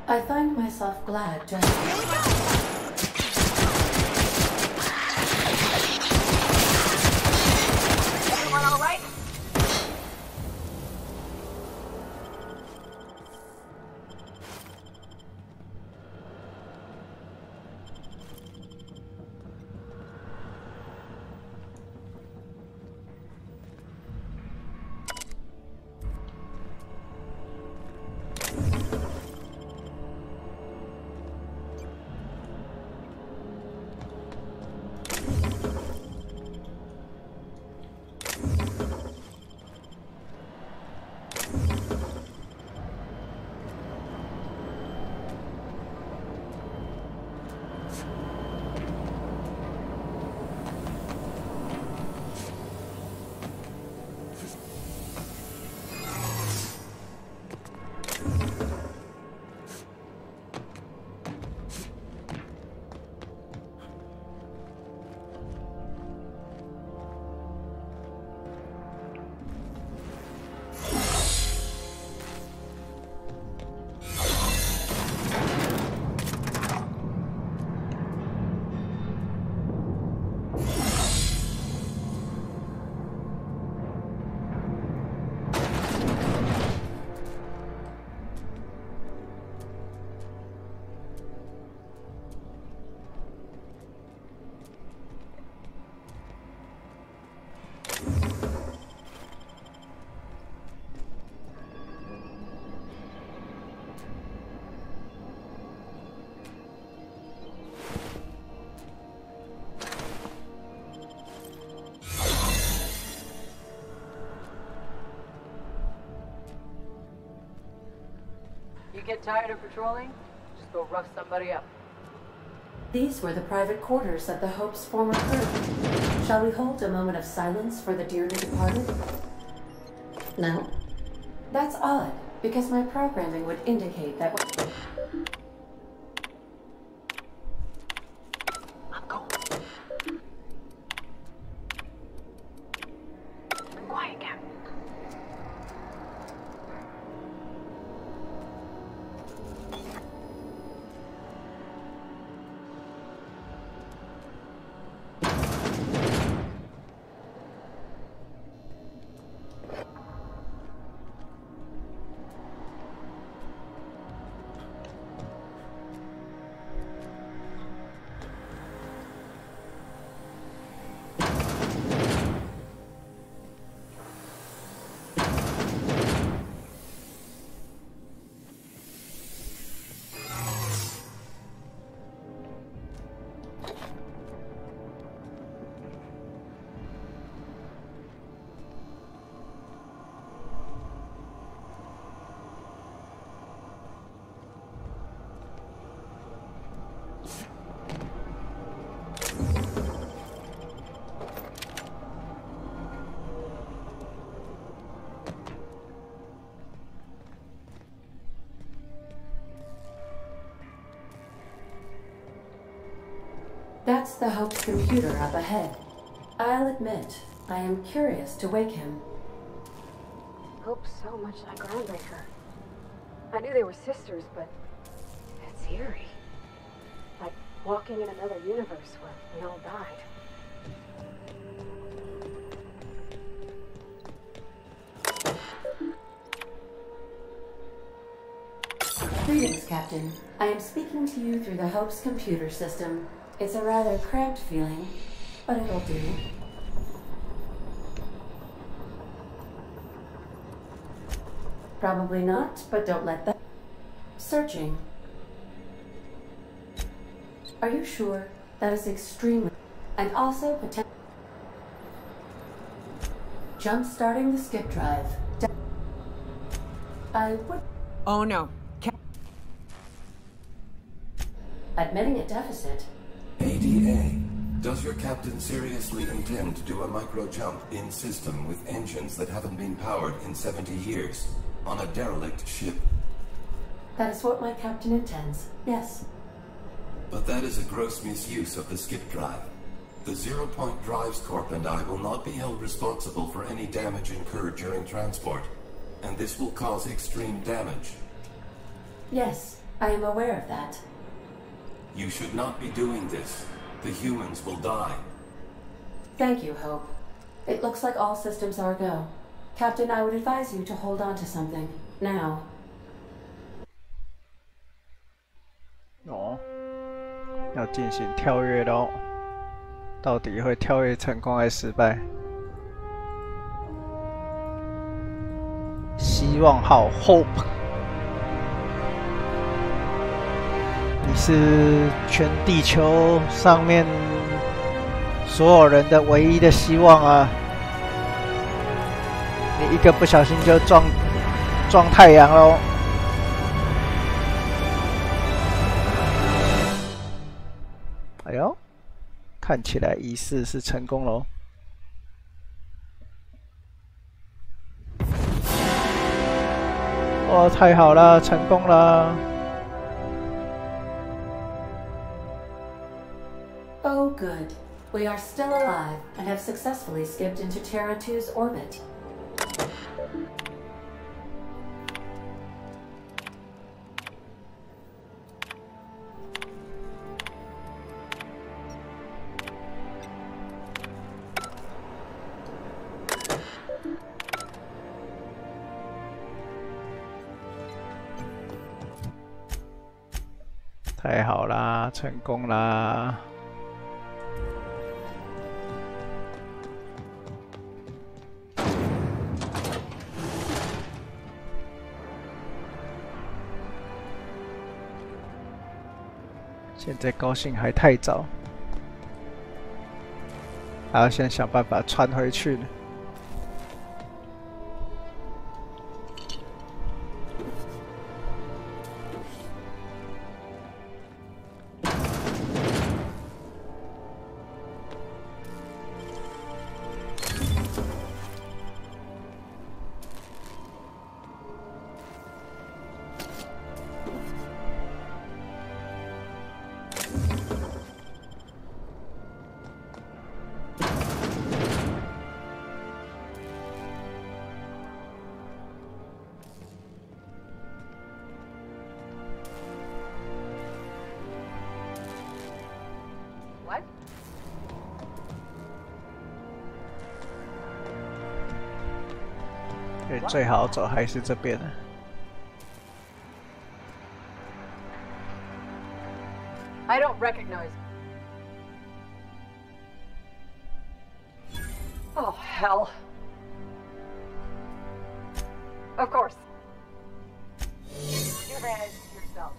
I find myself glad to Everyone all right? You get tired of patrolling? Just go rough somebody up. These were the private quarters of the Hope's former crew. Shall we hold a moment of silence for the dearly departed? No? That's odd, because my programming would indicate that... That's the Hope's computer up ahead. I'll admit, I am curious to wake him. Hope's so much like Groundbreaker. I knew they were sisters, but it's eerie. Like walking in another universe where we all died. Greetings, Captain. I am speaking to you through the Hope's computer system. It's a rather cramped feeling, but it'll do. Probably not, but don't let that... Searching. Are you sure? That is extremely... And also potential... Jump-starting the skip drive. I would... Oh no. Admitting a deficit. ADA. Does your captain seriously intend to do a micro-jump in system with engines that haven't been powered in 70 years? On a derelict ship? That is what my captain intends, yes. But that is a gross misuse of the skip drive. The Zero Point Drives Corp and I will not be held responsible for any damage incurred during transport. And this will cause extreme damage. Yes, I am aware of that. You should not be doing this. The humans will die. Thank you, Hope. It looks like all systems are go. Captain, I would advise you to hold on to something. Now. 哦，要进行跳跃喽！到底会跳跃成功还是失败？希望号 Hope， 你是全地球上面所有人的唯一的希望啊！你一个不小心就撞太阳喽！哎呦，看起来仪式是成功喽！哦，太好了，成功了！ Oh, good. We are still alive and have successfully skipped into Terra 2's orbit.太好啦，成功啦！ 现在高兴还太早，还要先想办法穿回去呢。最好走还是这边呢。I don't recognize. Oh, hell. Of course. You managed yourself.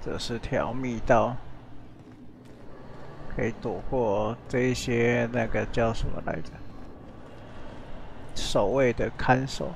这是条密道，可以躲过这一些那个叫什么来着？守卫的看守。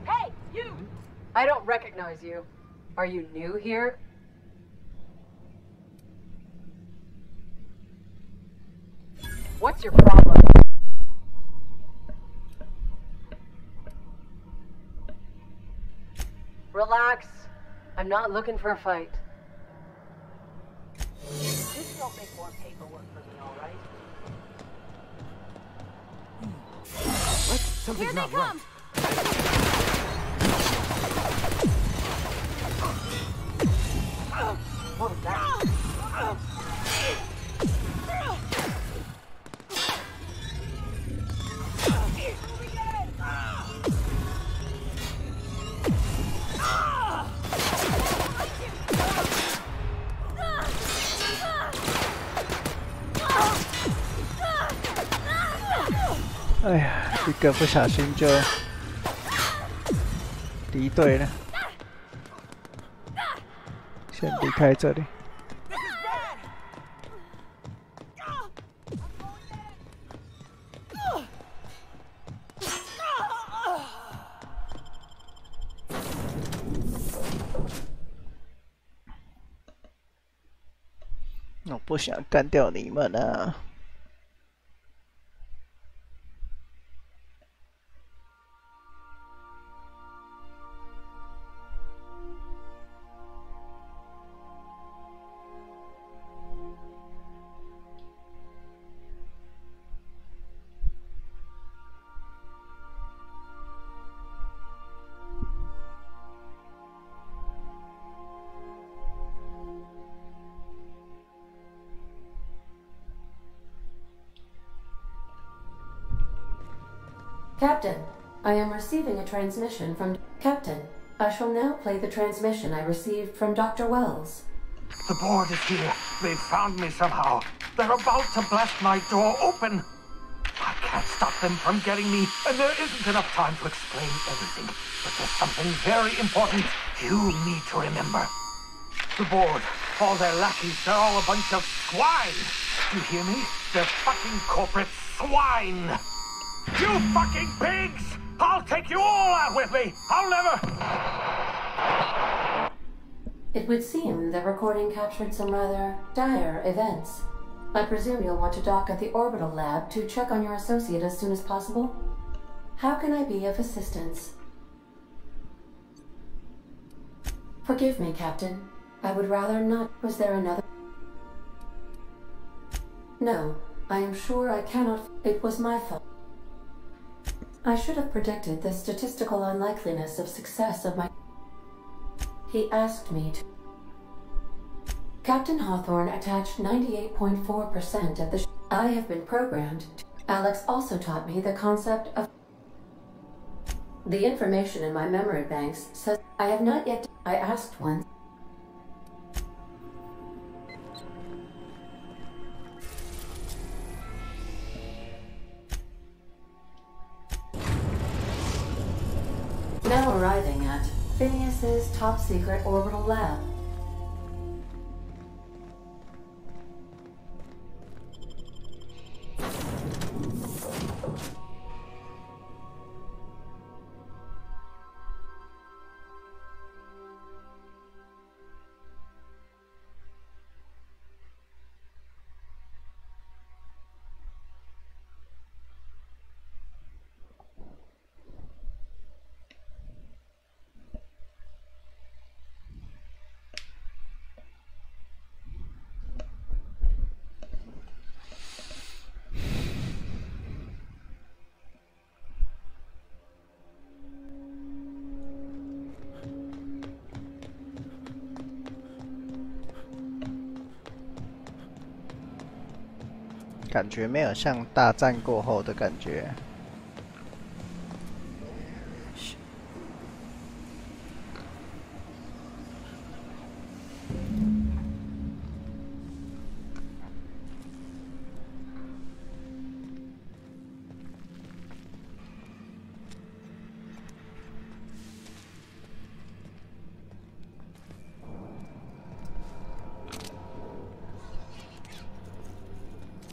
Hey, you! I don't recognize you. Are you new here? What's your problem? Relax. I'm not looking for a fight. Just don't make more paperwork for me, all right? What? Something's Here they not come! What was that? right. 哎呀，一个不小心就离队了，先离开这里。我不想干掉你们啊！Captain, I am receiving a transmission from... Captain, I shall now play the transmission I received from Dr. Wells. The board is here. They've found me somehow. They're about to blast my door open. I can't stop them from getting me, and there isn't enough time to explain everything. But there's something very important you need to remember. The board, all their lackeys, they're all a bunch of swine. You hear me? They're fucking corporate swine. You fucking pigs! I'll take you all out with me! I'll never... It would seem the recording captured some rather dire events. I presume you'll want to dock at the orbital lab to check on your associate as soon as possible. How can I be of assistance? Forgive me, Captain. I would rather not... Was there another... No, I am sure I cannot... It was my fault. I should have predicted the statistical unlikeliness of success of my... He asked me to... Captain Hawthorne attached 98.4% of the... I have been programmed to... Alex also taught me the concept of... The information in my memory banks says... I have not yet... I asked once... Now arriving at Phineas's top-secret orbital lab.感觉没有像大战过后的感觉。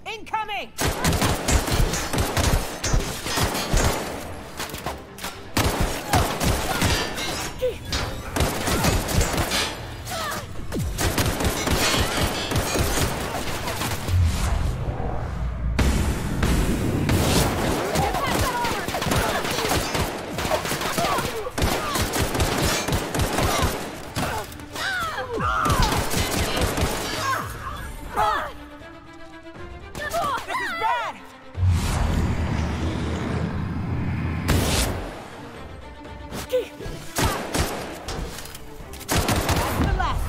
Incoming!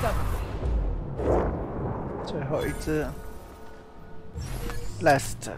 most of them. 最后一只 ，last。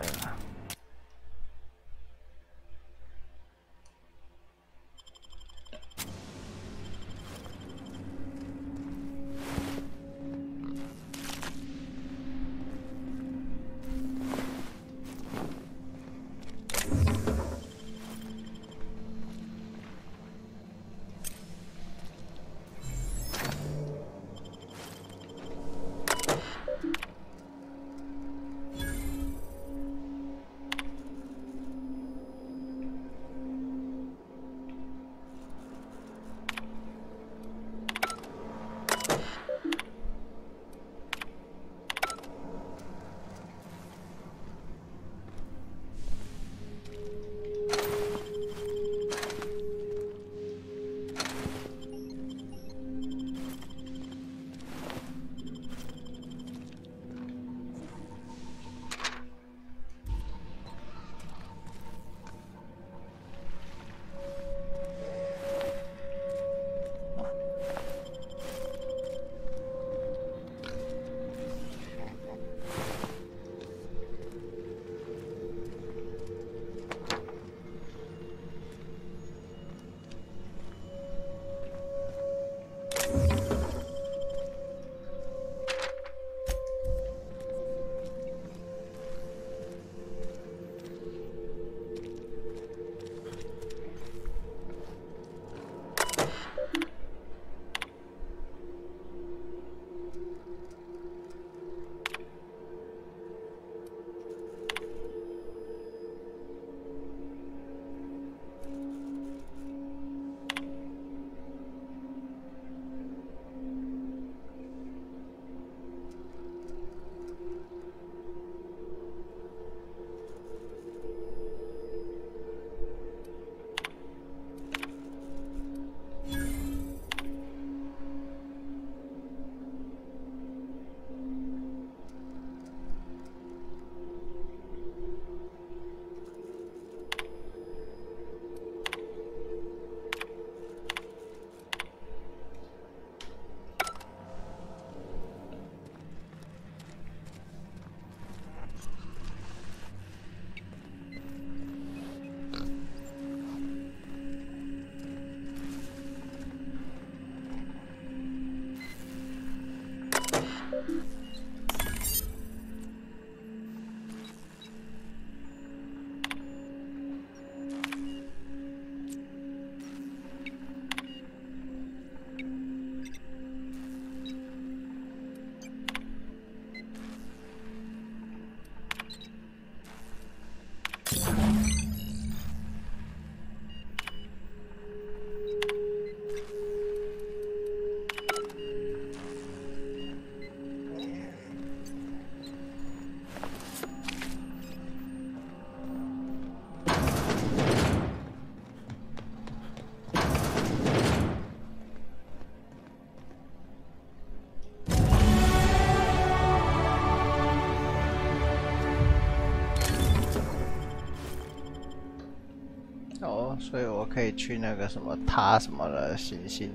哦，所以我可以去那个什么塔什么的行星。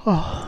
啊。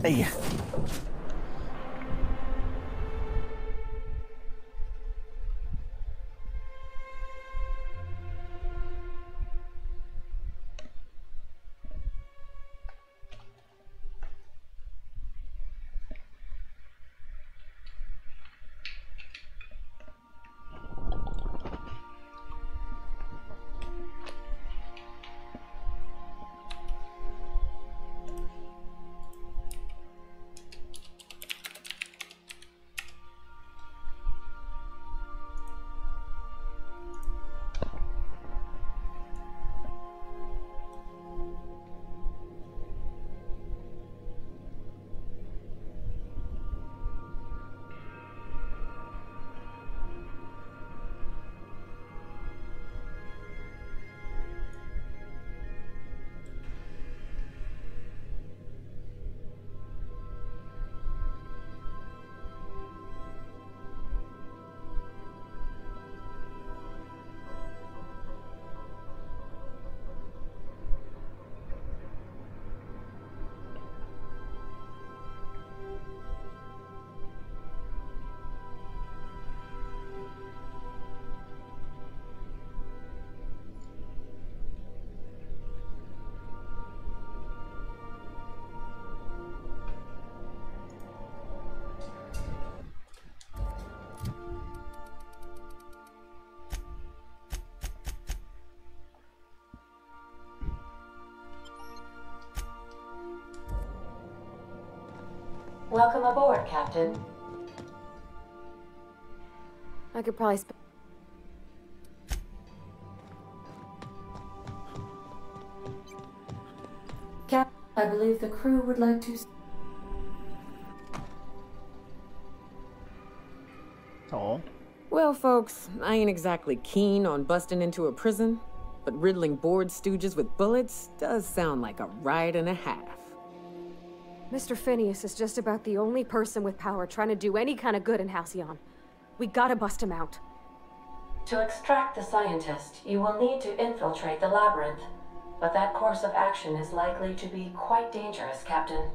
哎呀！Welcome aboard, Captain. I could probably Cap, I believe the crew would like to... Oh. Well, folks, I ain't exactly keen on busting into a prison, but riddling bored stooges with bullets does sound like a ride and a half. Mr. Phineas is just about the only person with power trying to do any kind of good in Halcyon. We gotta bust him out. To extract the scientist, you will need to infiltrate the labyrinth. But that course of action is likely to be quite dangerous, Captain.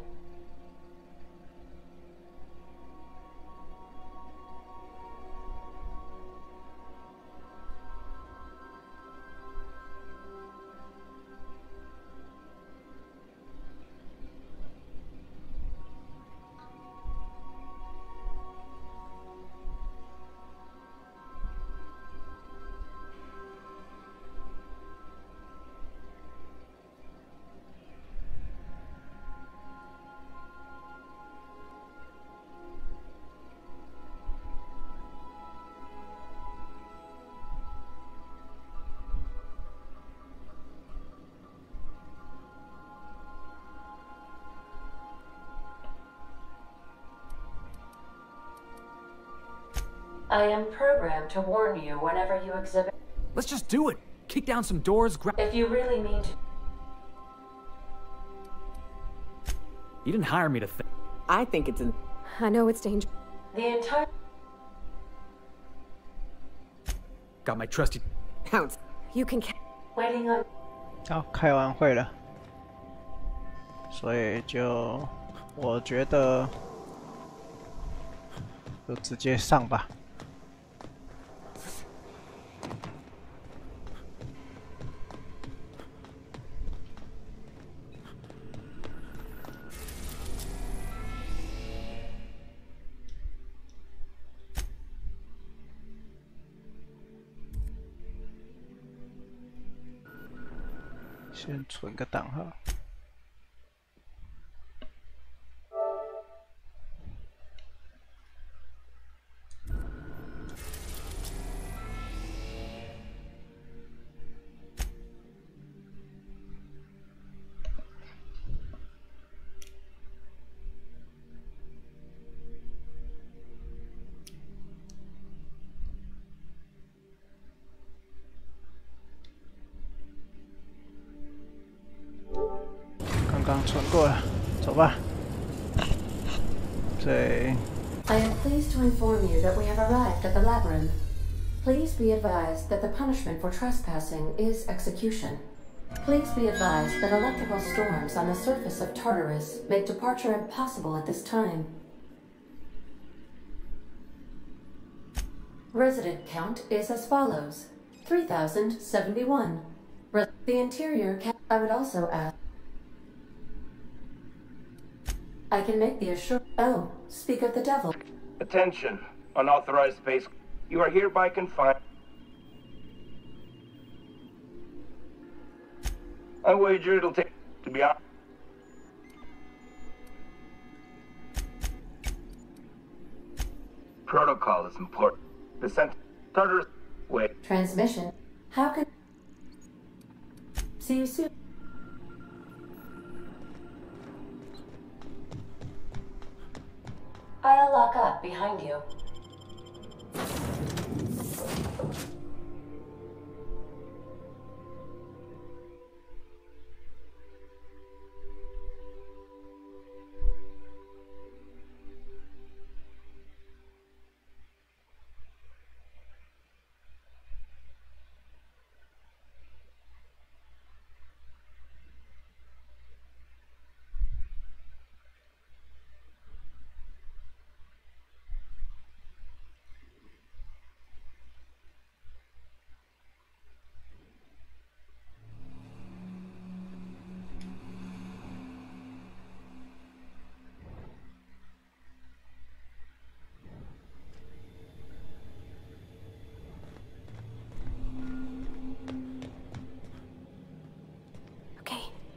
I am programmed to warn you whenever you exhibit... Let's just do it! Kick down some doors, grab... If you really mean to... You didn't hire me to think. I think it's an... I know it's dangerous. The entire... Got my trusty... Pounce. You can... Waiting on... 好，开完会了，所以就我觉得就直接上吧。先存个档号。刚存过了，走吧。对。 I am pleased to inform you that we have arrived at the labyrinth. Please be advised that the punishment for trespassing is execution. Please be advised that electrical storms on the surface of Tartarus make departure impossible at this time. Resident count is as follows: 3,071. The interior I would also add. I can make the Oh, speak of the devil. Attention, unauthorized space. You are hereby confined. I wager it'll take to be honest. Protocol is important. The Tartarus. Wait. Transmission. How can... See you soon. I'll lock up behind you.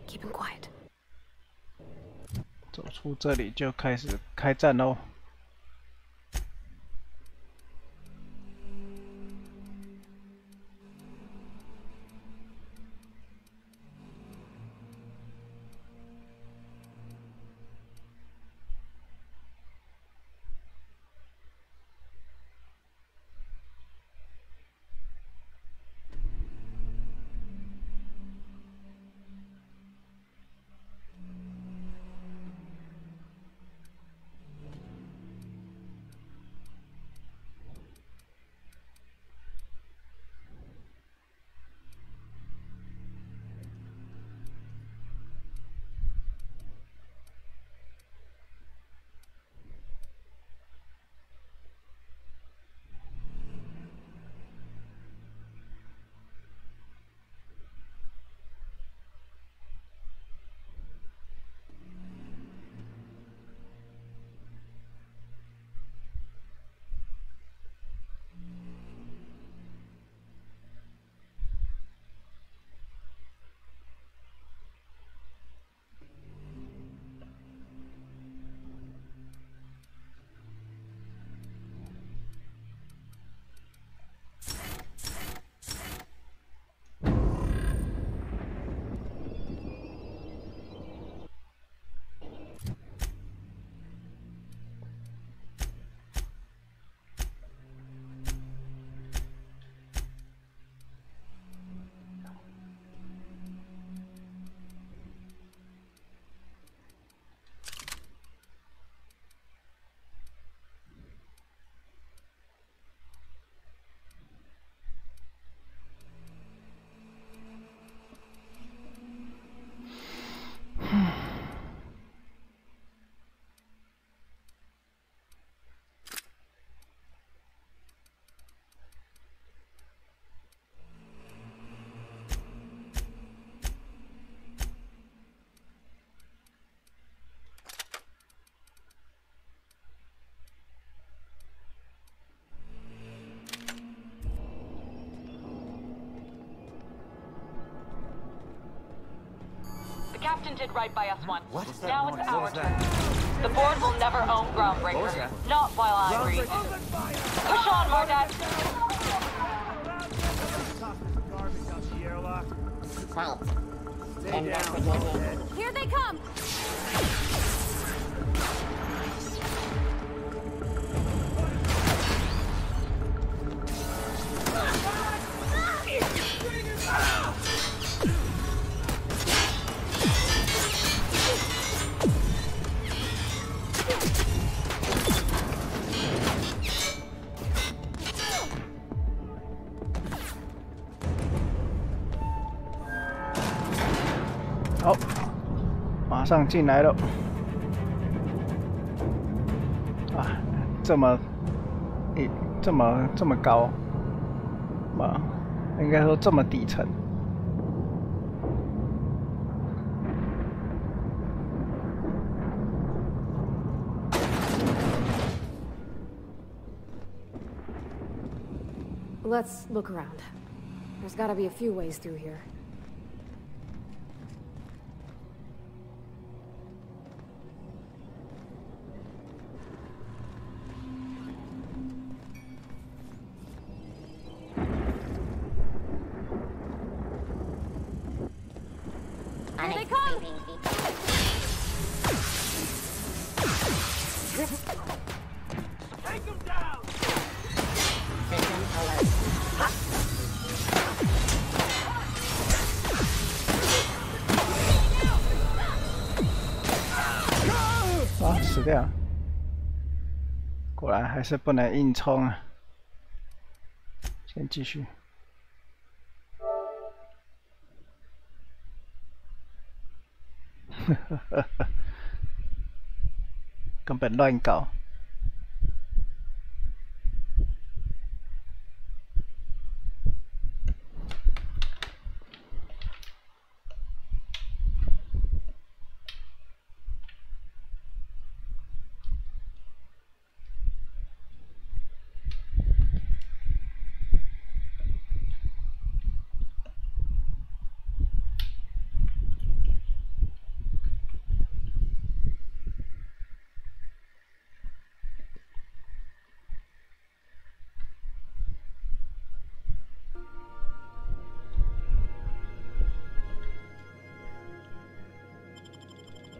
Keep him quiet. 走出这里就开始开战喽。The captain did right by us once. What? Now it's our turn. The board will never own Groundbreaker. Not while I breathe. Push on, Mardat. Here they come! 上进来了。啊，这么高，嘛，应该说这么底层。 Let's look around. There's gotta be a few ways through here. Here they come! Take them down! System alert. 啊，死掉！果然还是不能硬冲啊！先继续。根本乱搞。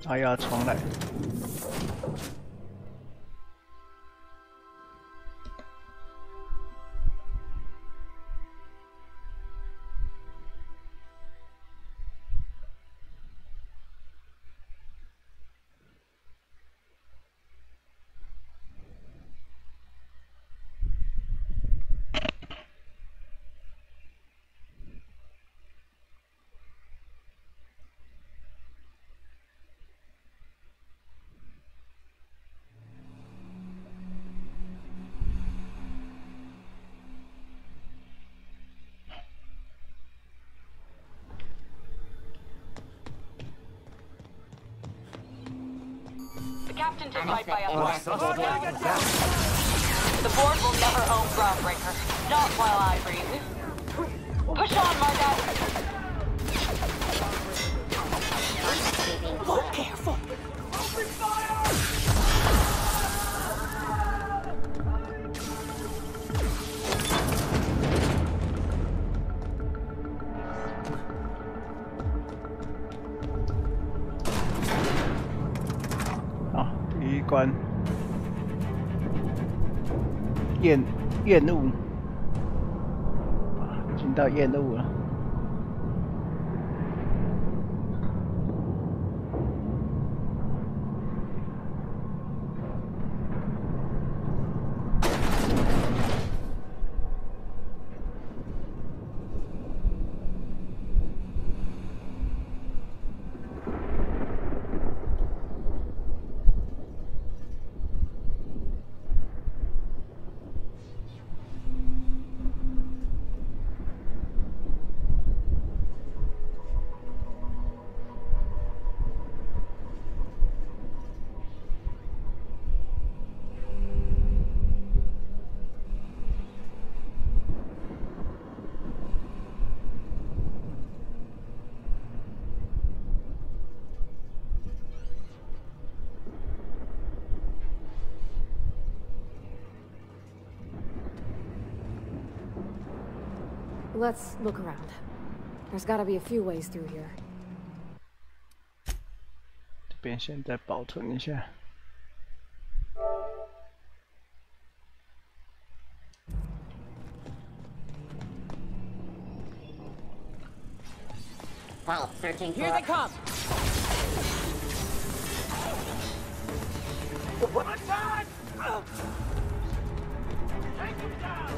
啊，要重来。Captain did right by us. The board will never own Groundbreaker. Not while I breathe. Push on, Margot! Look careful! Open fire! 关厌恶啊，进到厌恶了。Let's look around. There's gotta be a few ways through here. 这边先再保存一下。Well, searching for. Here they come. Attack! Take them down!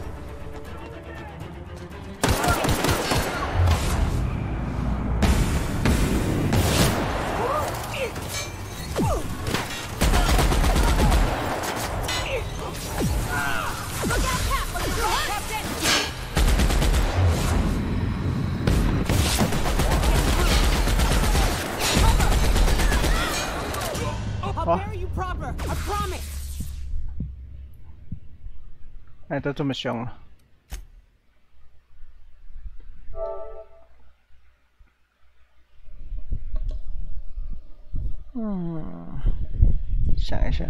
哎，都这么凶了。想一下。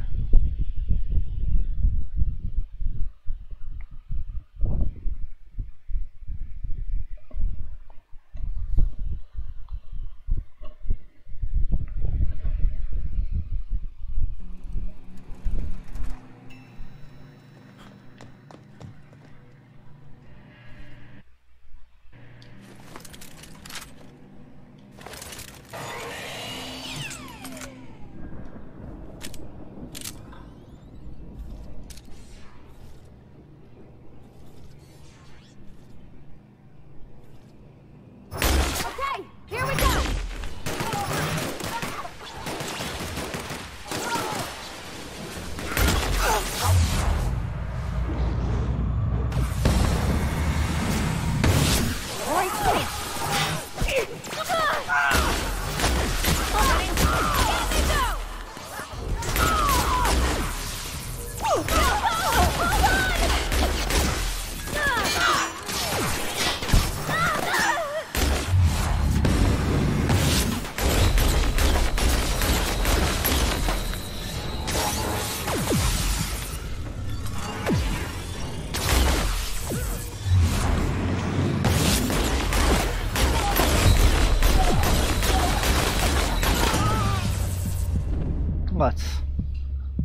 我操，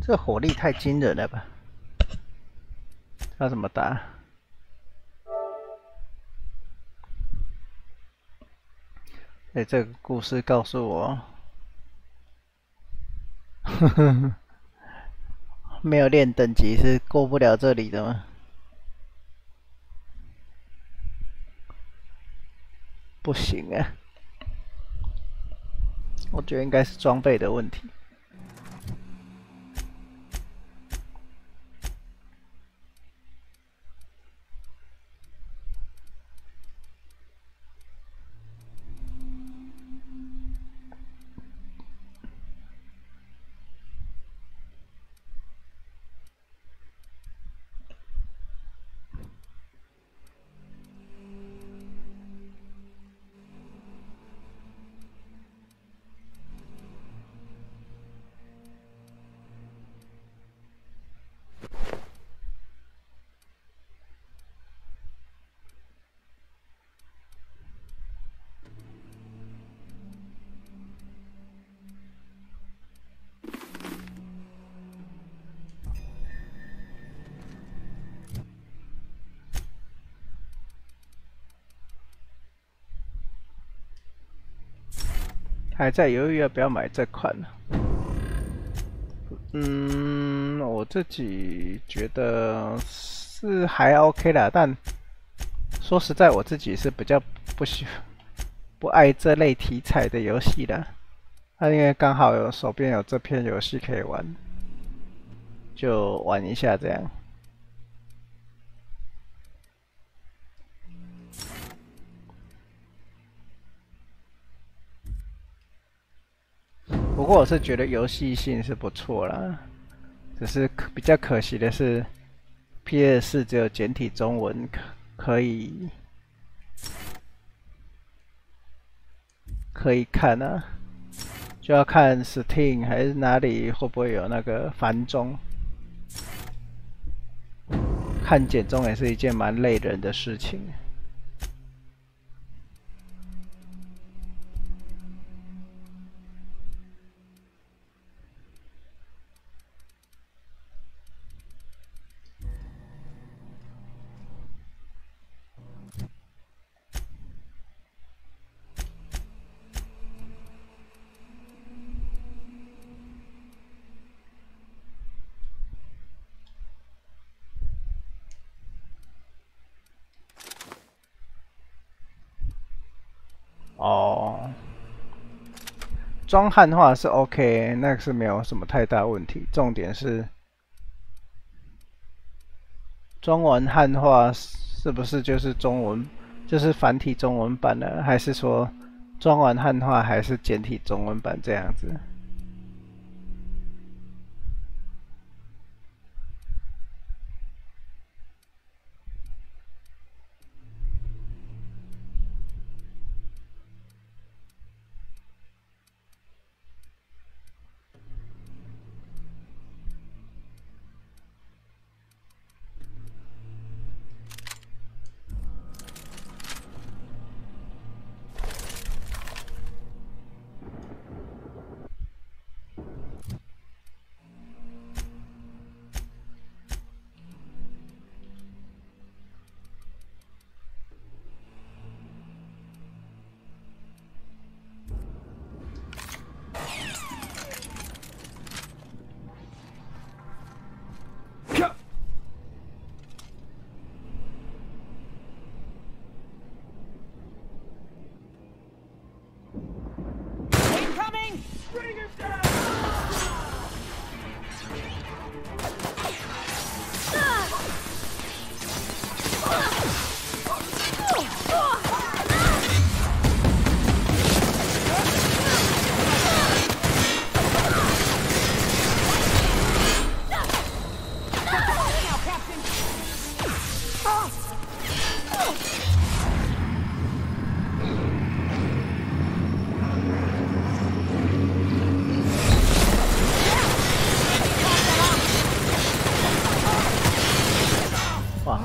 这火力太惊人了吧！要怎么打？哎，这个故事告诉我，没有练等级是过不了这里的吗？不行啊，我觉得应该是装备的问题。还在犹豫要不要买这款呢？我自己觉得是还 OK 啦，但说实在，我自己是比较不爱这类题材的游戏的。因为刚好有手边有这片游戏可以玩，就玩一下这样。不过我是觉得游戏性是不错啦，只是比较可惜的是 ，PS4 只有简体中文可以看啊，就要看 Steam 还是哪里会不会有那个繁中，看简中也是一件蛮累人的事情。哦，装汉化是 OK， 那个是没有什么太大问题。重点是装完汉化是不是就是中文，就是繁体中文版呢？还是说装完汉化还是简体中文版这样子？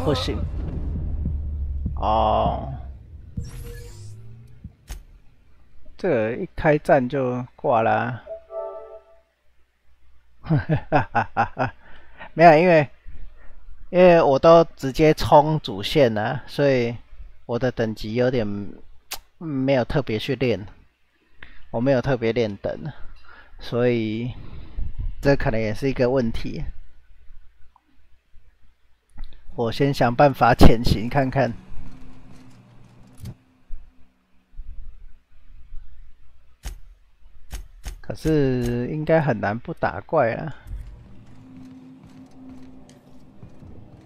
不行。哦，这个一开战就挂啦。没有，因为我都直接冲主线了，所以我的等级有点没有特别去练，我没有特别练等，所以这可能也是一个问题。我先想办法潜行看看。可是应该很难不打怪啊。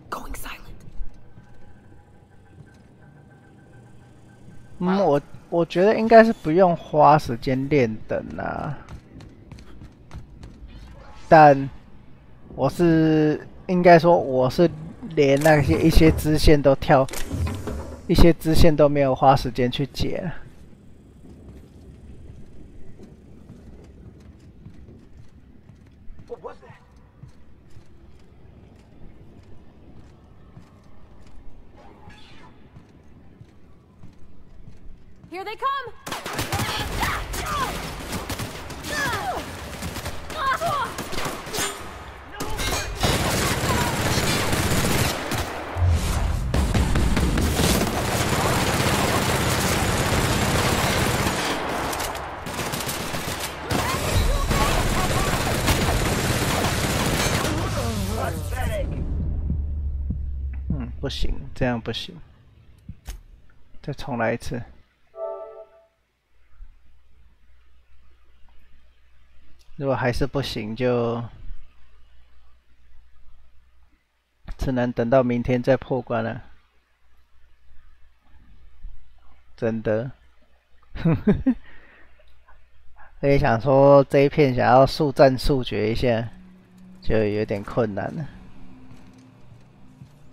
Going silent. 我觉得应该是不用花时间练等啊，但我是应该说我是连那些一些支线都跳，一些支线都没有花时间去解。Here they come! 不行，这样不行，再重来一次。如果还是不行，就只能等到明天再破关了。真的，我也想说这一片想要速战速决一下，就有点困难了。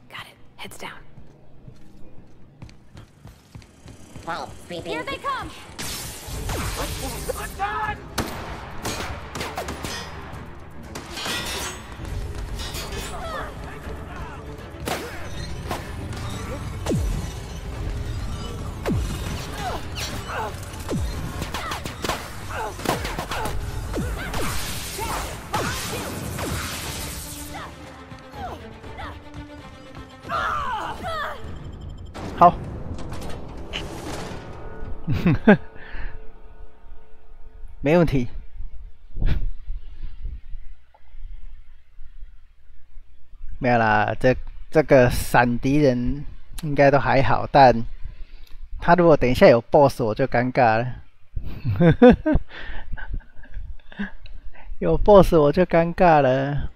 Got it. Heads down. Well, sleeping. Here they come. Let's go! 好，没问题。没有啦，这个闪敌人应该都还好，但他如果等一下有 BOSS 我就尴尬了。有 BOSS 我就尴尬了。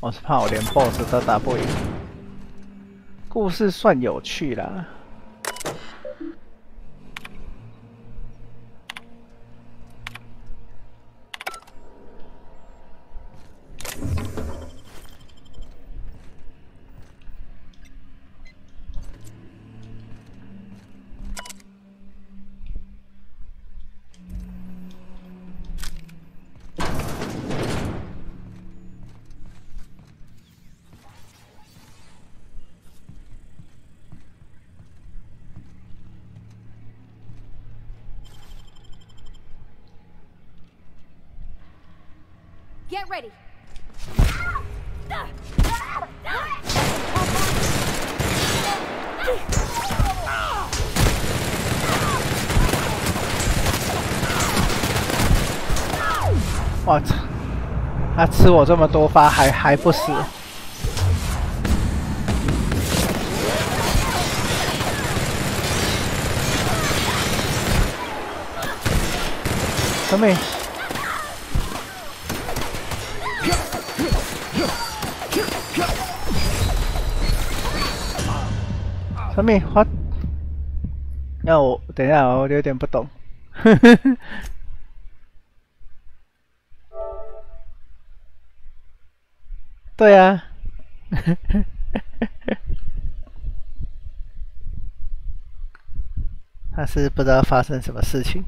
我是怕我连 BOSS 都打不赢。故事算有趣啦。Get ready. 我操！他吃我这么多发还不死。小美。 什么？我要我等一下，我有点不懂。对啊。他是不知道发生什么事情。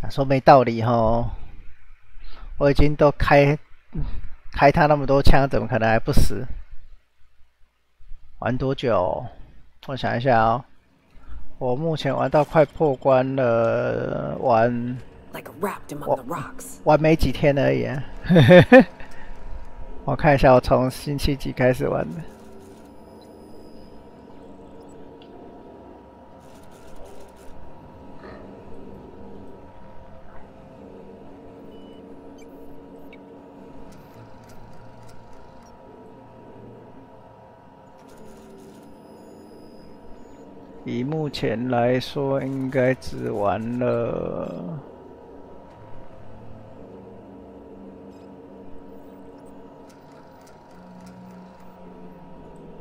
他说没道理吼，我已经都开他那么多枪，怎么可能还不死？玩多久？我想一下哦，我目前玩到快破关了，玩没几天而已啊。我看一下，我从星期几开始玩的。 以目前来说，应该只玩了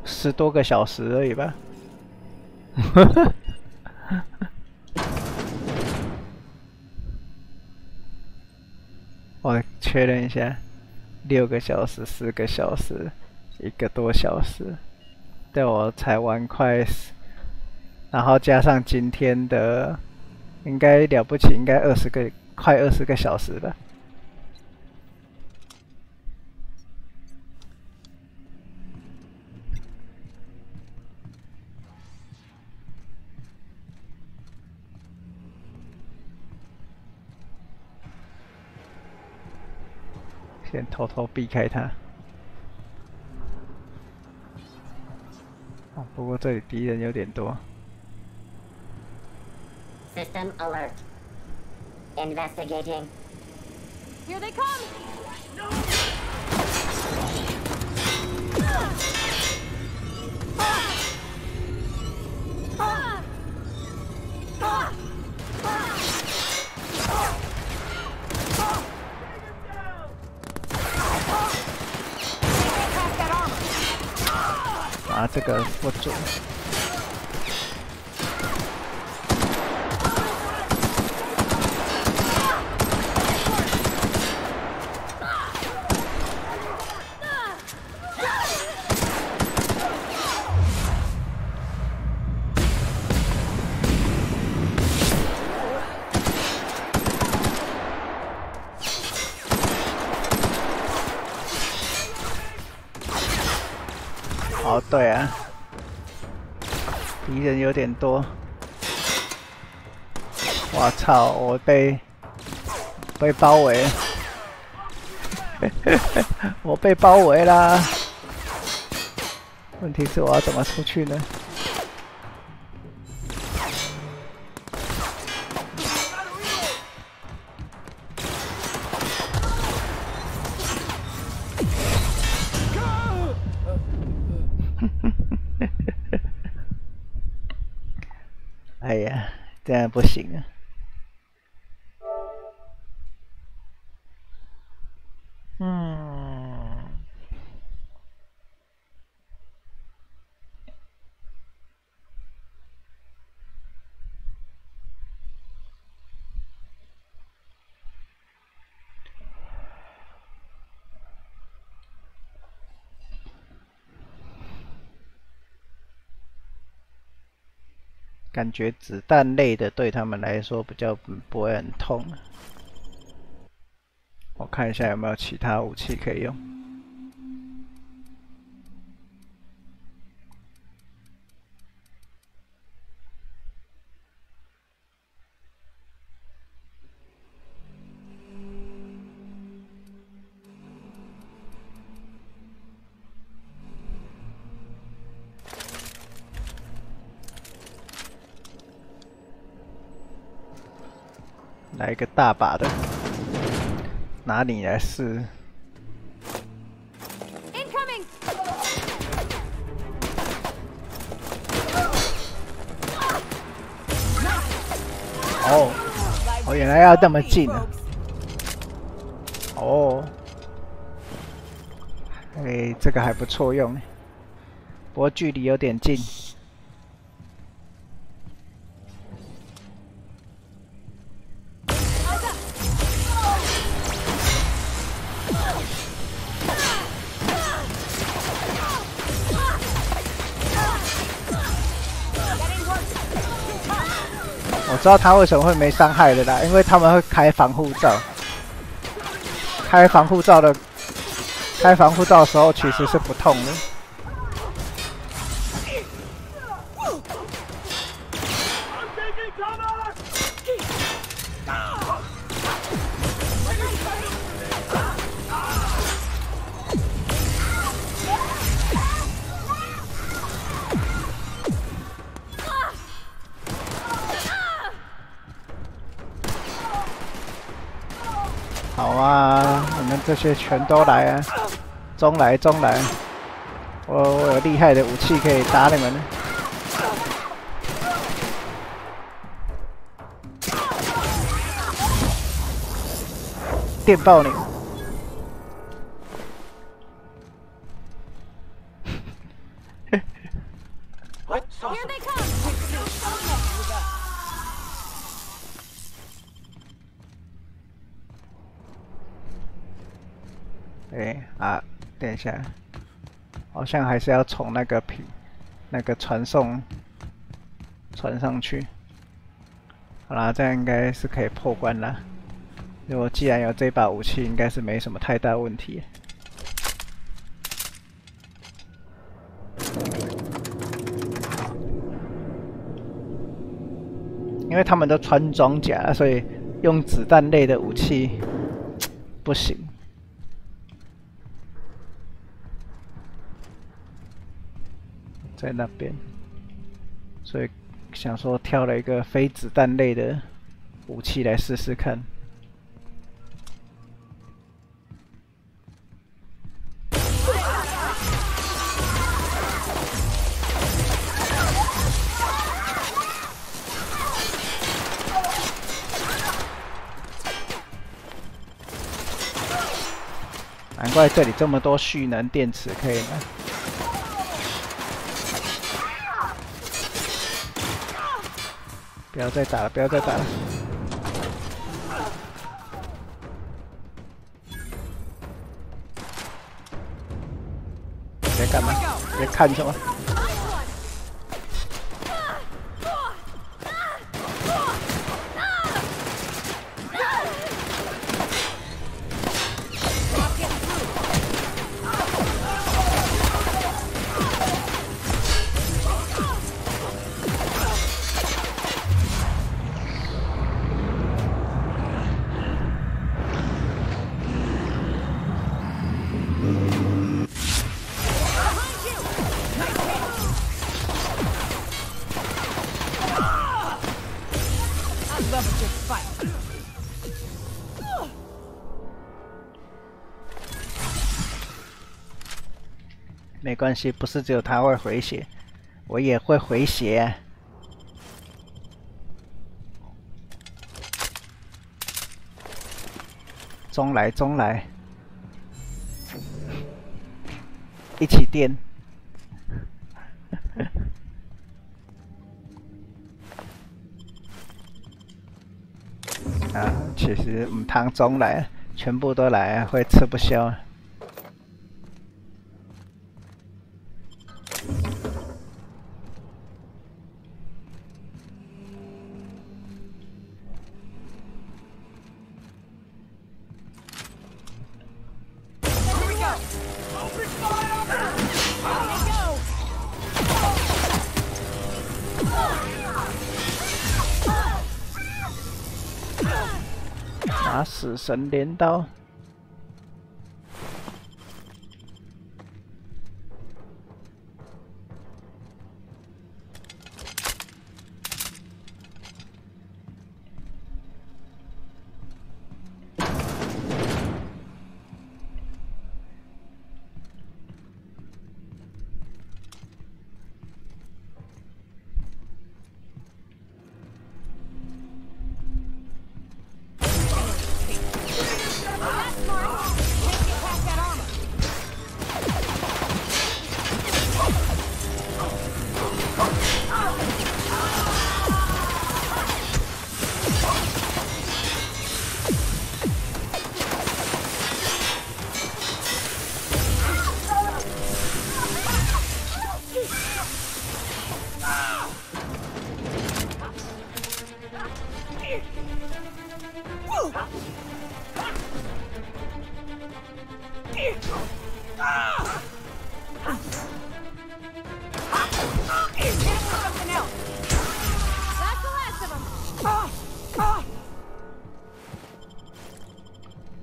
10多个小时而已吧。我确认一下，6个小时、4个小时、1个多小时，对我才玩快。 然后加上今天的，应该了不起，应该快20个小时了。先偷偷避开他。哦，不过这里敌人有点多。 System alert. Investigating. Here they come! No! 啊，这个不准。 哦，对啊，敌人有点多。我操，我被包围，我被包围啦！问题是我要怎么出去呢？哎呀，这样不行啊！感觉子弹类的对他们来说比较不会很痛。我看一下有没有其他武器可以用。来一个大把的，拿你来试。哦，原来要这么近啊！哦，这个还不错用，不过距离有点近。我知道他为什么会没伤害的啦，因为他们会开防护罩。开防护罩的时候其实是不痛的。好啊，你们这些全都来啊！中来！我有厉害的武器可以打你们。电爆你！等一下，好像还是要从那个传送传上去。好啦，这样应该是可以破关了。如果既然有这把武器，应该是没什么太大问题。因为他们都穿装甲，所以用子弹类的武器不行。在那边，所以想说挑了一个非子弹类的武器来试试看。难怪这里这么多蓄能电池可以拿。不要再打了！不要再打了！你在干嘛？你在看什么？没关系，不是只有他会回血，我也会回血啊。中来！一起垫。啊，其实唔汤中来，全部都来会吃不消。拿死神镰刀。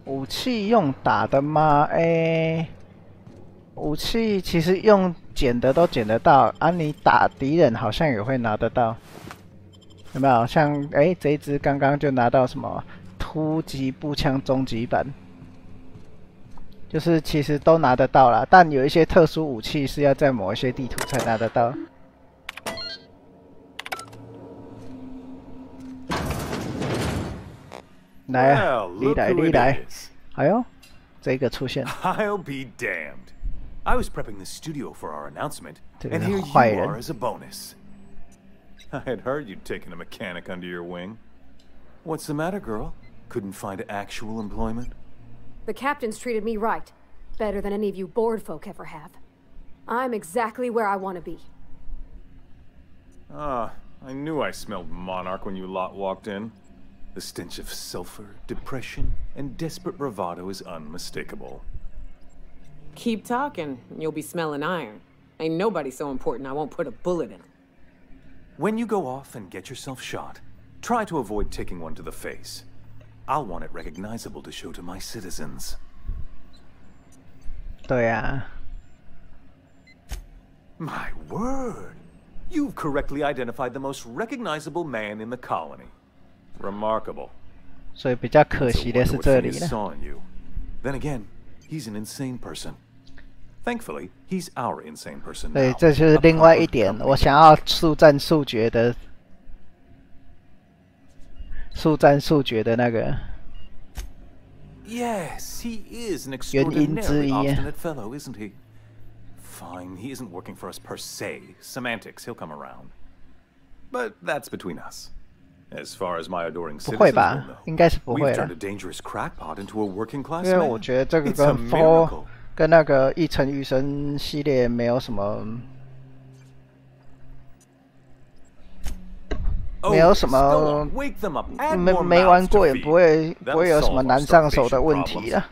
武器用打的吗？武器其实用捡的都捡得到啊，你打敌人好像也会拿得到，有没有？像这一只刚刚就拿到什么突击步枪终极版，就是其实都拿得到啦，但有一些特殊武器是要在某一些地图才拿得到。来啊，你来，你来！哎呦，这个出现。I'll be damned. I was prepping the studio for our announcement, and here you are as a bonus. I had heard you'd taken a mechanic under your wing. What's the matter, girl? Couldn't find actual employment? The captain's treated me right. Better than any of you bored folk ever have. I'm exactly where I want to be. Ah, I knew I smelled Monarch when you lot walked in. The stench of sulfur, depression, and desperate bravado is unmistakable. Keep talking, and you'll be smelling iron. Ain't nobody so important I won't put a bullet in him. When you go off and get yourself shot, try to avoid taking one to the face. I'll want it recognizable to show to my citizens. 对啊。My word! You've correctly identified the most recognizable man in the colony. Remarkable. 所以比较可惜的是这里呢。 Then again, he's an insane person. Thankfully, he's our insane person now. 对，这就是另外一点，我想要速战速决的那个。 Yes, he is an extraordinarily obstinate fellow, isn't he? Fine, he isn't working for us per se. Semantics, he'll come around. But that's between us. As far as my adoring citizens will know, we've turned a dangerous crackpot into a working class man. 因为我觉得这个跟 4跟那个一城余生系列没有什么。 没有什么，没玩过也不会有什么难上手的问题了。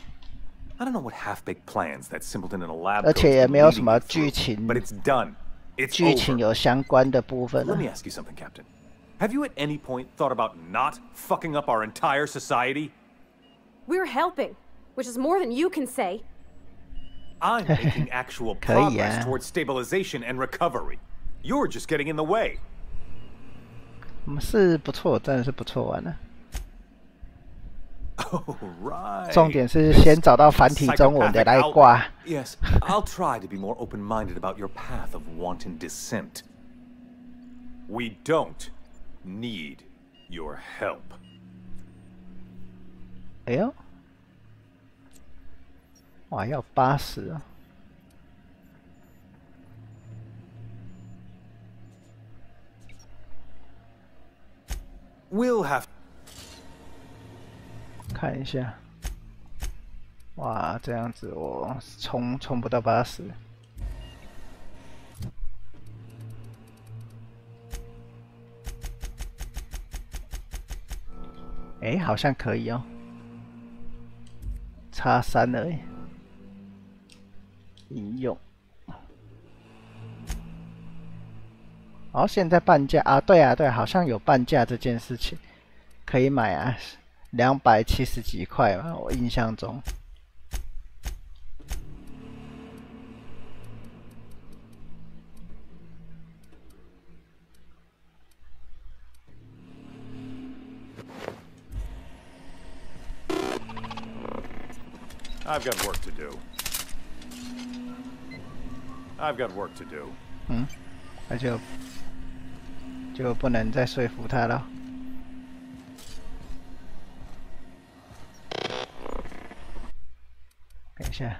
而且也没有什么剧情有相关的部分了。 Have you at any point thought about not fucking up our entire society? We're helping, which is more than you can say. I'm making actual progress towards stabilization and recovery. You're just getting in the way. 是不错，真的是不错玩的。 Oh, right. 重点是先找到繁体中文的来挂。 Yes, I'll try to be more open-minded about your path of wanton descent. We don't need your help. 哎呦，哇，要80啊！ We'll have. 看一下，哇，这样子我冲不到80。哎，好像可以哦，差3而已。应用。哦，现在半价啊？对啊，对，好像有半价这件事情，可以买啊，270几块嘛，我印象中。I've got work to do. I've got work to do. 那就不能再说服他了。等一下，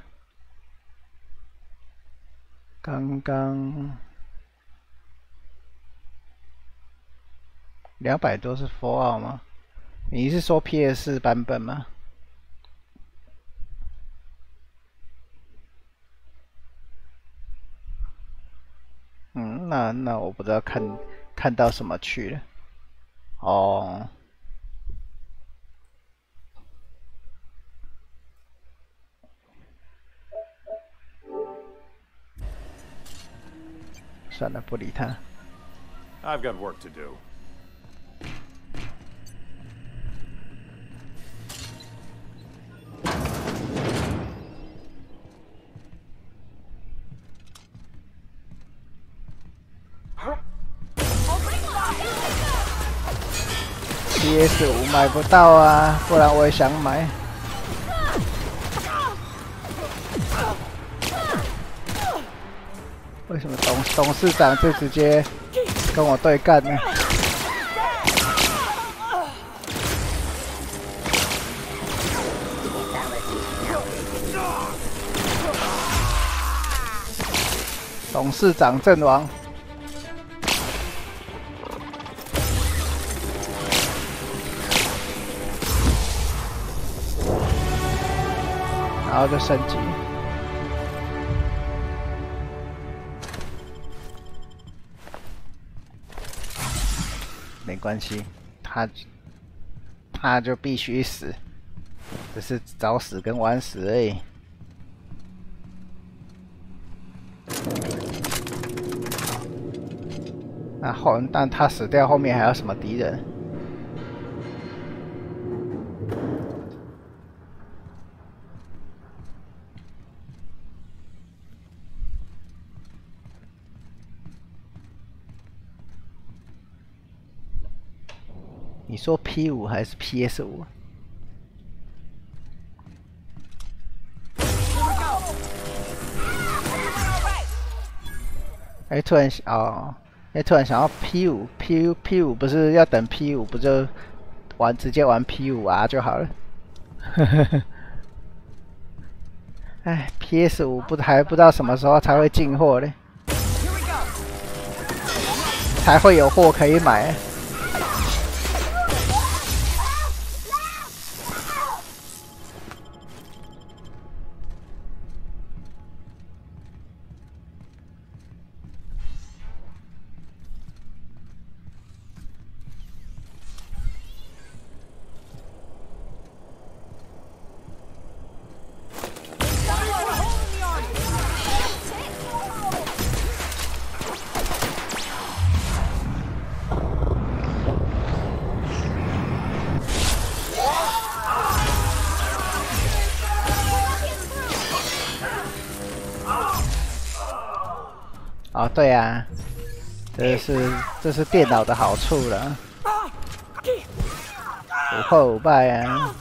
刚刚200多是 Fallout 吗？你是说 PS4 版本吗？那我不知道看到什么去了。哦，算了，不理他。I've got work to do. PS5 买不到啊，不然我也想买。为什么董事长就直接跟我对干呢？董事长阵亡。然后就升级，没关系，他就必须死，只是早死跟晚死而已。但他死掉后面还有什么敌人？你说 P5 还是 PS5？ 哎，突然想要 P5 不是要等 P5 不就直接玩 P5R 就好了。哎，PS5 还不知道什么时候才会进货嘞，才会有货可以买。哦，对啊，这是电脑的好处了，5破5败啊。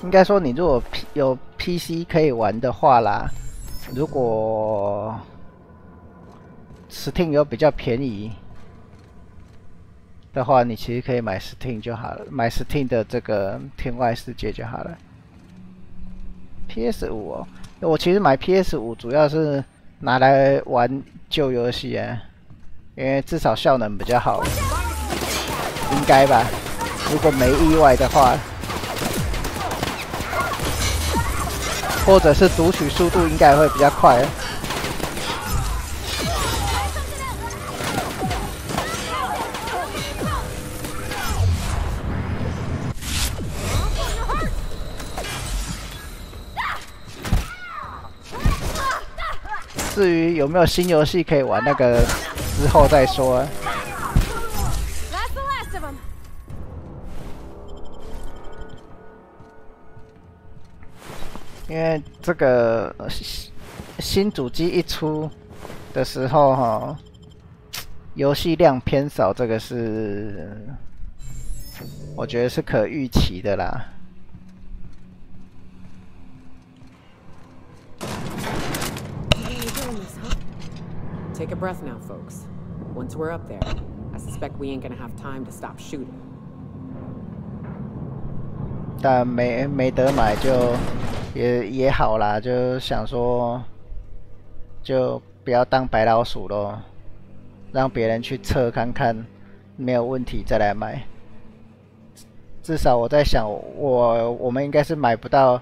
应该说，你如果有 PC 可以玩的话啦，如果 Steam 有比较便宜的话，你其实可以买 Steam 就好了，买 Steam 的这个天外世界就好了。PS5 哦，我其实买 PS5 主要是拿来玩旧游戏啊，因为至少效能比较好，应该吧？如果没意外的话，或者是读取速度应该会比较快。至于有没有新游戏可以玩，那个之后再说。因为这个新主机一出的时候，哈，游戏量偏少，这个是我觉得是可预期的啦。Take a breath now, folks. Once we're up there, I suspect we ain't gonna have time to stop shooting. 但没得买就也好啦，就想说就不要当白老鼠咯，让别人去测看看，没有问题再来买。至少我在想，我们应该是买不到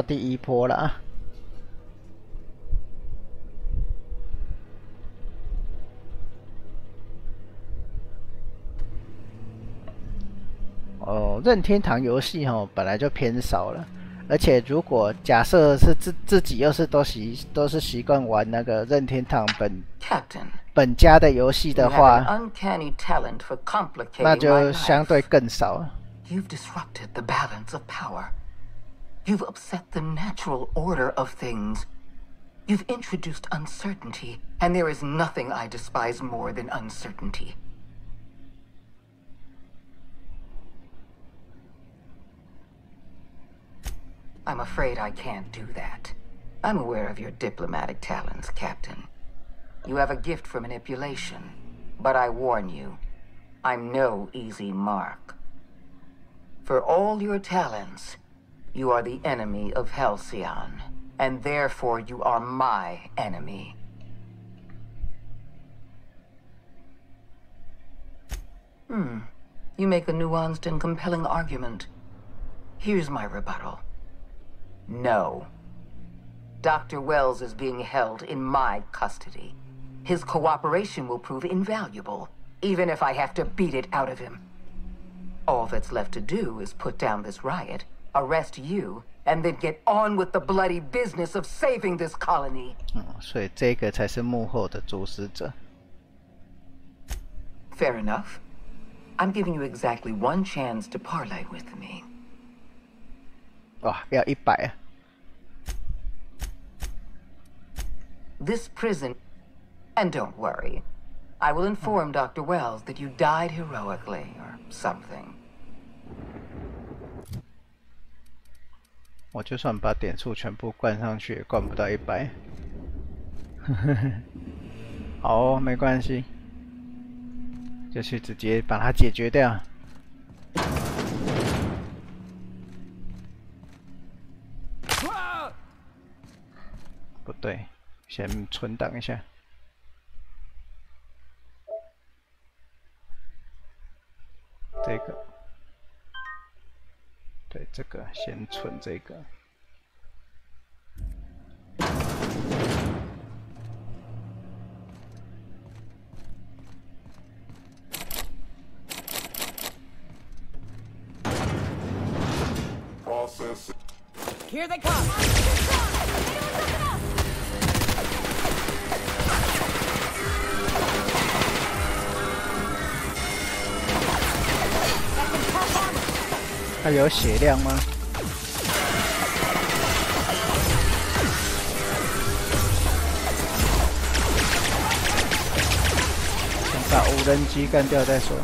第一波啦。任天堂游戏本来就偏少了，而且如果假设是自己又是都是习惯玩那个任天堂本家的游戏的话，那就相对更少。You've disrupted the balance of power. You've upset the natural order of things. You've introduced uncertainty, and there is nothing I despise more than uncertainty. I'm afraid I can't do that. I'm aware of your diplomatic talents, Captain. You have a gift for manipulation, but I warn you, I'm no easy mark. For all your talents, you are the enemy of Halcyon, and therefore you are my enemy. You make a nuanced and compelling argument. Here's my rebuttal. No. Dr. Wells is being held in my custody. His cooperation will prove invaluable, even if I have to beat it out of him. All that's left to do is put down this riot, arrest you, and then get on with the bloody business of saving this colony. 所以这个才是幕后的主使者。Fair enough. I'm giving you exactly one chance to parley with me. 哇，要100啊！ This prison, and don't worry, I will inform Dr. Wells that you died heroically or something. 我就算把点数全部灌上去，也灌不到100。好哦，没关系，就去直接把它解决掉。不对，先存档一下。这个，对，这个先存这个。Here they come! 它有血量吗？先把无人机干掉再说。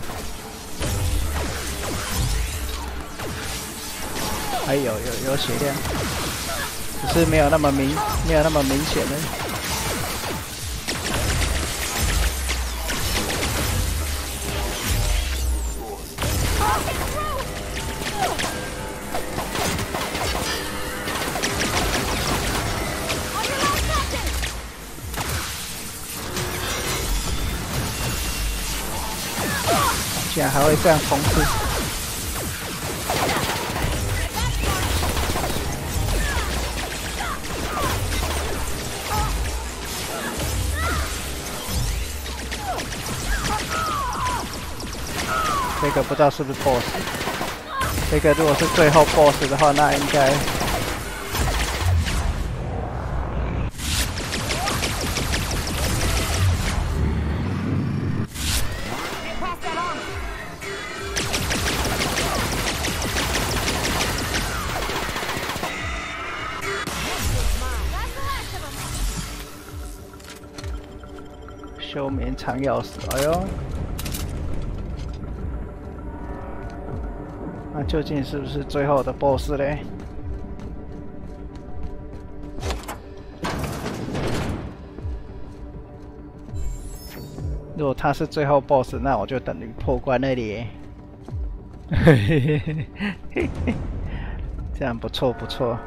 还有血量，只是没有那么明显的。竟然还会这样冲刺。这个不知道是不是 BOSS。这个如果是最后 BOSS 的话，那应该。 休眠长钥匙，哎呦，那究竟是不是最后的 BOSS 嘞？如果他是最后 BOSS， 那我就等于破关了咧。嘿嘿嘿嘿嘿嘿，这样不错不错。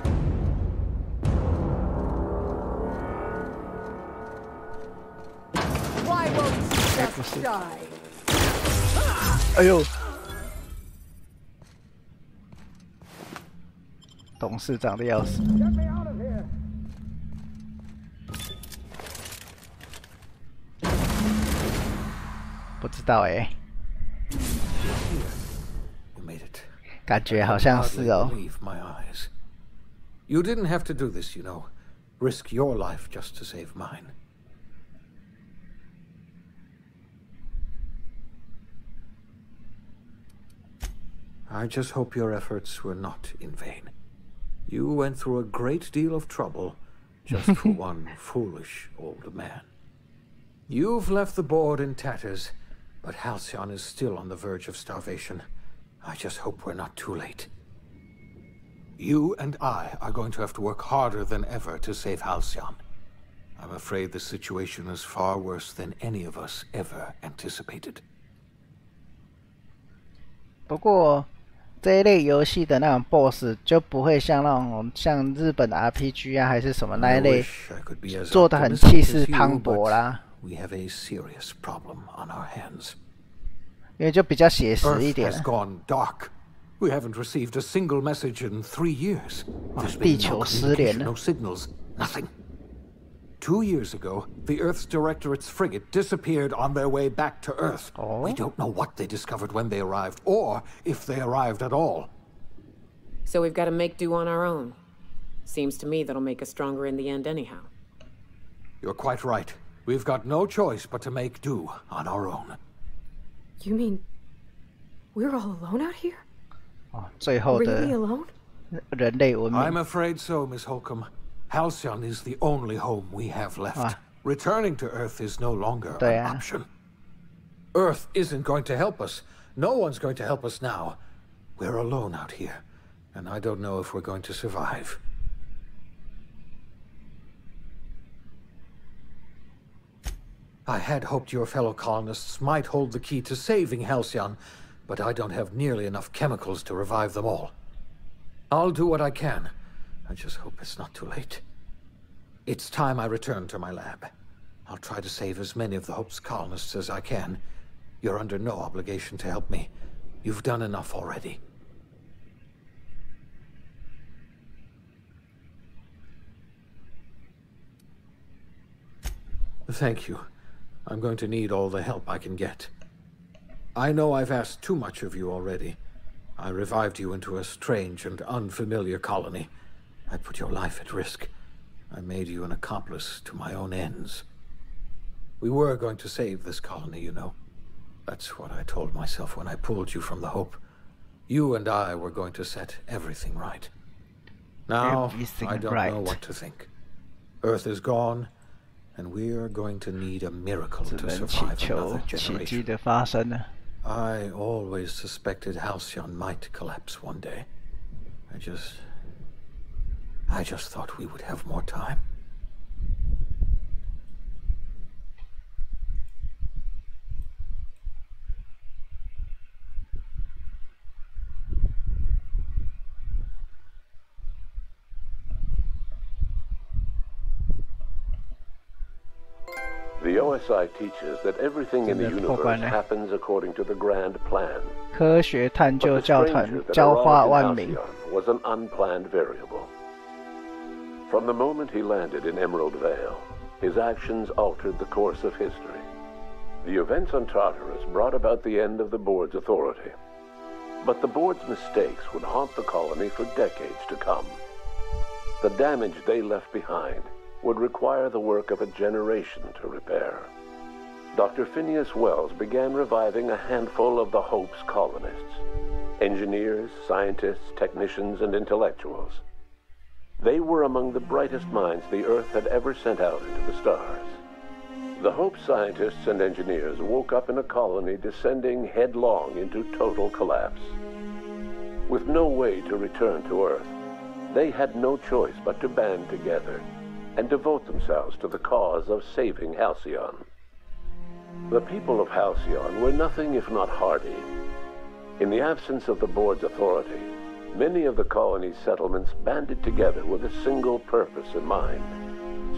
不是，哎呦，董事长的钥匙，不知道哎，感觉好像是哦。 You didn't have to do this, you know. Risk your life just to save mine. I just hope your efforts were not in vain. You went through a great deal of trouble just for one foolish old man. You've left the board in tatters, but Halcyon is still on the verge of starvation. I just hope we're not too late. You and I are going to have to work harder than ever to save Halcyon. I'm afraid the situation is far worse than any of us ever anticipated. 不过。 这一类游戏的那种 BOSS 就不会像那种像日本的 RPG 啊，还是什么那一类做的很气势磅礴啦。因为就比较写实一点。地球失联了。 2 years ago, the Earth's Directorate's frigate disappeared on their way back to Earth. Oh? We don't know what they discovered when they arrived, or if they arrived at all. So we've got to make do on our own. Seems to me that'll make us stronger in the end anyhow. You're quite right. We've got no choice but to make do on our own. You mean we're all alone out here? 哦，最后的 Really alone? 人类文明。 I'm afraid so, Miss Holcomb. Halcyon is the only home we have left. Returning to Earth is no longer an option. Earth isn't going to help us. No one's going to help us now. We're alone out here, and I don't know if we're going to survive. I had hoped your fellow colonists might hold the key to saving Halcyon, but I don't have nearly enough chemicals to revive them all. I'll do what I can. I just hope it's not too late. It's time I return to my lab. I'll try to save as many of the Hope's colonists as I can. You're under no obligation to help me. You've done enough already. Thank you. I'm going to need all the help I can get. I know I've asked too much of you already. I revived you into a strange and unfamiliar colony. I put your life at risk. I made you an accomplice to my own ends. We were going to save this colony, you know. That's what I told myself when I pulled you from the Hope. You and I were going to set everything right. Now, I don't know what to think. Earth is gone, and we are going to need a miracle to survive another generation. I always suspected Halcyon might collapse one day. I just thought we would have more time. The OSI teaches that everything in the universe happens according to the grand plan. 科学探究教团 But the stranger that 教化 arrived 万 in 民。 Halcyon was an unplanned variable. From the moment he landed in Emerald Vale, his actions altered the course of history. The events on Tartarus brought about the end of the board's authority. But the board's mistakes would haunt the colony for decades to come. The damage they left behind would require the work of a generation to repair. Dr. Phineas Wells began reviving a handful of the Hope's colonists. Engineers, scientists, technicians, and intellectuals. They were among the brightest minds the Earth had ever sent out into the stars. The Hope scientists and engineers woke up in a colony descending headlong into total collapse. With no way to return to Earth, they had no choice but to band together and devote themselves to the cause of saving Halcyon. The people of Halcyon were nothing if not hardy. In the absence of the board's authority, many of the colony's settlements banded together with a single purpose in mind: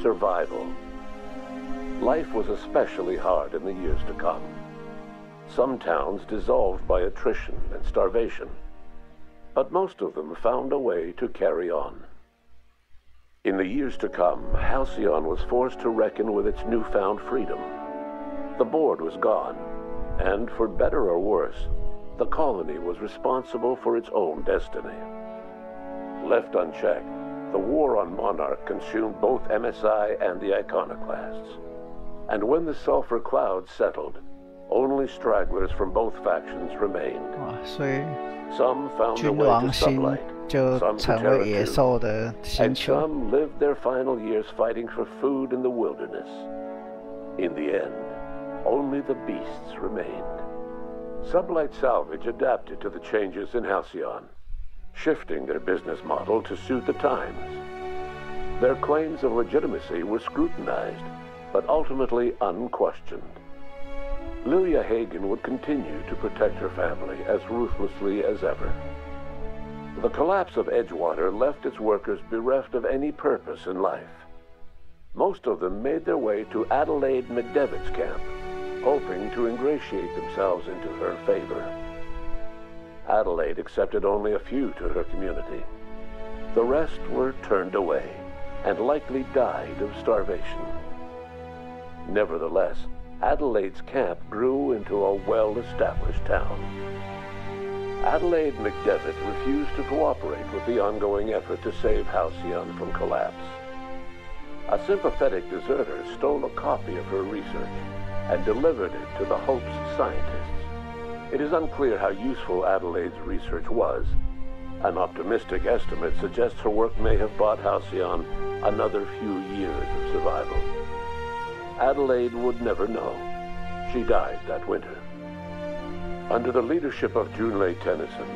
survival. Life was especially hard in the years to come. Some towns dissolved by attrition and starvation, but most of them found a way to carry on. In the years to come, Halcyon was forced to reckon with its newfound freedom. The board was gone, and for better or worse, the colony was responsible for its own destiny. Left unchecked, the war on Monarch consumed both MSI and the Iconoclasts. And when the sulfur cloud settled, only stragglers from both factions remained. Some found their way to Sublight, some to Terra 2, and some lived their final years fighting for food in the wilderness. In the end, only the beasts remained. Sublight Salvage adapted to the changes in Halcyon, shifting their business model to suit the times. Their claims of legitimacy were scrutinized, but ultimately unquestioned. Lilia Hagen would continue to protect her family as ruthlessly as ever. The collapse of Edgewater left its workers bereft of any purpose in life. Most of them made their way to Adelaide McDevitt's camp, hoping to ingratiate themselves into her favor. Adelaide accepted only a few to her community. The rest were turned away and likely died of starvation. Nevertheless, Adelaide's camp grew into a well-established town. Adelaide McDevitt refused to cooperate with the ongoing effort to save Halcyon from collapse. A sympathetic deserter stole a copy of her research and delivered it to the Hope's scientists. It is unclear how useful Adelaide's research was. An optimistic estimate suggests her work may have bought Halcyon another few years of survival. Adelaide would never know. She died that winter. Under the leadership of Junlei Tennyson,